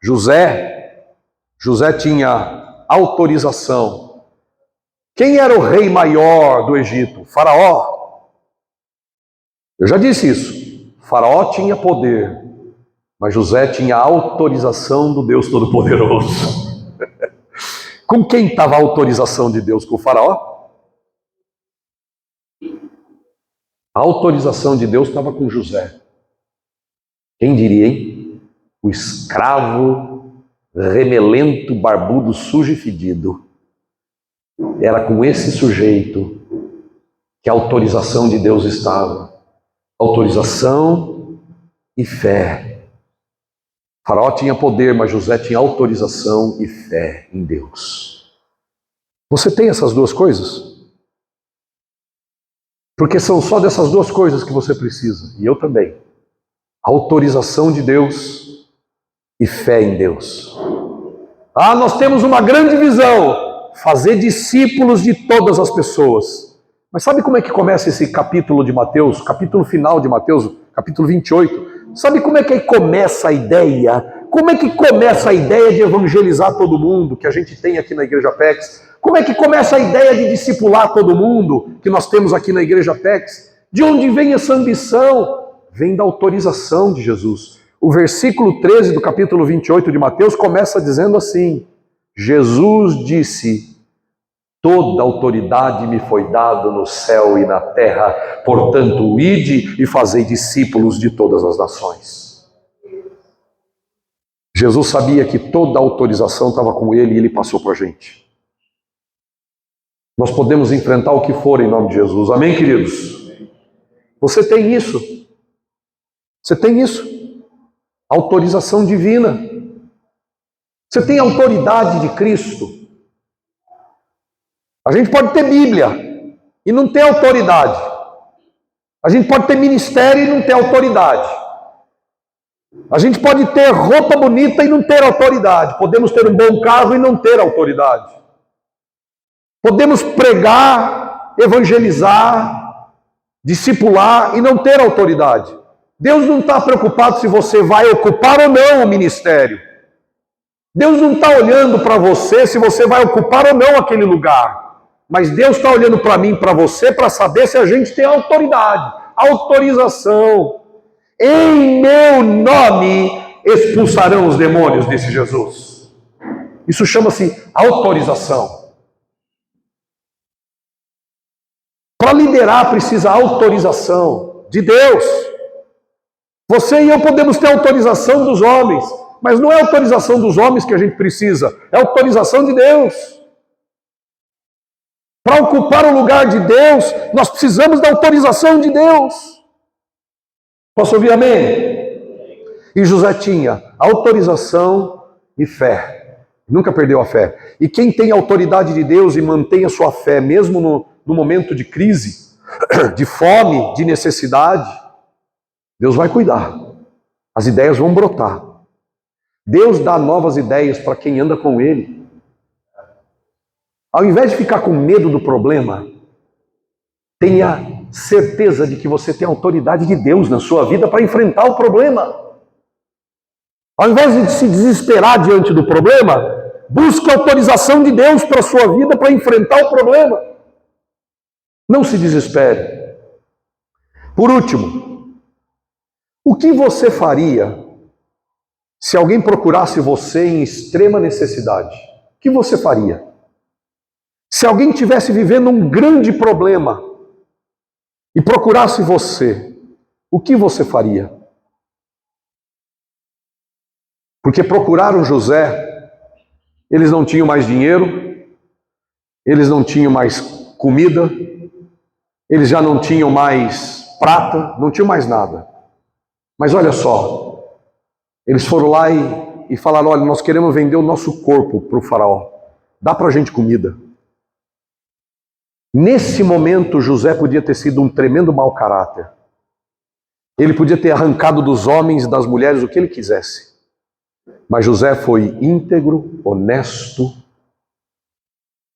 S1: José tinha autorização. Quem era o rei maior do Egito? Faraó. Eu já disse isso. Faraó tinha poder, mas José tinha autorização do Deus Todo-Poderoso. Com quem estava a autorização de Deus? Com o Faraó? A autorização de Deus estava com José. Quem diria, hein? O escravo, remelento, barbudo, sujo e fedido. Era com esse sujeito que a autorização de Deus estava. Autorização e fé. Faraó tinha poder, mas José tinha autorização e fé em Deus. Você tem essas duas coisas? Porque são só dessas duas coisas que você precisa, e eu também. Autorização de Deus e fé em Deus. Nós temos uma grande visão, fazer discípulos de todas as pessoas. Mas sabe como é que começa esse capítulo de Mateus, capítulo final de Mateus, capítulo 28? Sabe como é que aí começa a ideia? Como é que começa a ideia de evangelizar todo mundo, que a gente tem aqui na Igreja PEX? Como é que começa a ideia de discipular todo mundo, que nós temos aqui na Igreja PEX? De onde vem essa ambição? Vem da autorização de Jesus. O versículo 13 do capítulo 28 de Mateus começa dizendo assim: Jesus disse, toda autoridade me foi dada no céu e na terra, portanto, ide e fazei discípulos de todas as nações. Jesus sabia que toda a autorização estava com ele e ele passou para a gente. Nós podemos enfrentar o que for em nome de Jesus. Amém, queridos? Você tem isso. Você tem isso. Autorização divina. Você tem a autoridade de Cristo. A gente pode ter Bíblia e não ter autoridade. A gente pode ter ministério e não ter autoridade. A gente pode ter roupa bonita e não ter autoridade. Podemos ter um bom carro e não ter autoridade. Podemos pregar, evangelizar, discipular e não ter autoridade. Deus não está preocupado se você vai ocupar ou não o ministério. Deus não está olhando para você se você vai ocupar ou não aquele lugar. Mas Deus está olhando para mim e para você para saber se a gente tem autoridade, autorização. Em meu nome expulsarão os demônios, disse Jesus. Isso chama-se autorização. Para liderar precisa autorização de Deus. Você e eu podemos ter autorização dos homens, mas não é autorização dos homens que a gente precisa, é autorização de Deus. Para ocupar o lugar de Deus, nós precisamos da autorização de Deus. Posso ouvir amém? E José tinha autorização e fé. Nunca perdeu a fé. E quem tem a autoridade de Deus e mantém a sua fé, mesmo no momento de crise, de fome, de necessidade, Deus vai cuidar. As ideias vão brotar. Deus dá novas ideias para quem anda com Ele. Ao invés de ficar com medo do problema, tenha certeza de que você tem a autoridade de Deus na sua vida para enfrentar o problema. Ao invés de se desesperar diante do problema, busque a autorização de Deus para a sua vida para enfrentar o problema. Não se desespere. Por último, o que você faria se alguém procurasse você em extrema necessidade? O que você faria? Se alguém estivesse vivendo um grande problema e procurasse você, o que você faria? Porque procuraram José, eles não tinham mais dinheiro, eles não tinham mais comida, eles já não tinham mais prata, não tinham mais nada. Mas olha só, eles foram lá e falaram, olha, nós queremos vender o nosso corpo para o faraó, dá para a gente comida. Nesse momento, José podia ter sido um tremendo mau caráter. Ele podia ter arrancado dos homens e das mulheres o que ele quisesse. Mas José foi íntegro, honesto,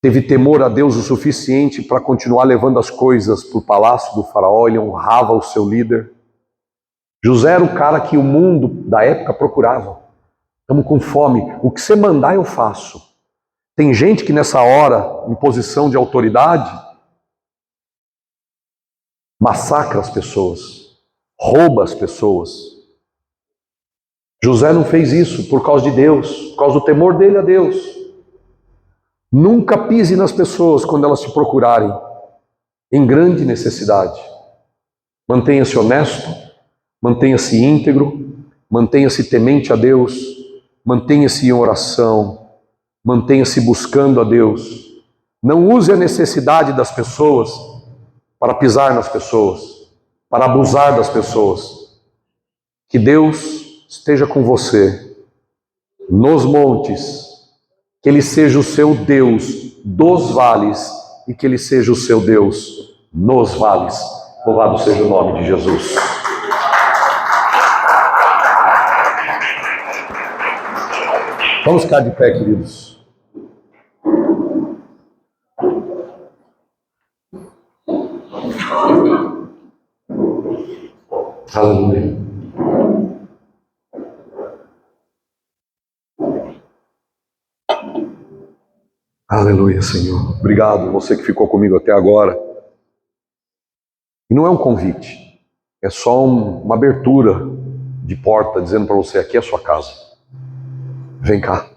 S1: teve temor a Deus o suficiente para continuar levando as coisas para o palácio do faraó, ele honrava o seu líder. José era o cara que o mundo da época procurava. Estamos com fome, o que você mandar eu faço. Tem gente que nessa hora, em posição de autoridade, massacra as pessoas, rouba as pessoas. José não fez isso por causa de Deus, por causa do temor dele a Deus. Nunca pise nas pessoas quando elas te procurarem em grande necessidade. Mantenha-se honesto, mantenha-se íntegro, mantenha-se temente a Deus, mantenha-se em oração, mantenha-se buscando a Deus. Não use a necessidade das pessoas para pisar nas pessoas, para abusar das pessoas. Que Deus esteja com você nos montes, que Ele seja o seu Deus dos vales e que Ele seja o seu Deus nos vales. Louvado seja o nome de Jesus. Vamos ficar de pé, queridos. Aleluia. Aleluia, Senhor. Obrigado, você que ficou comigo até agora. E não é um convite, é só uma abertura de porta dizendo para você, aqui é a sua casa. Vem cá.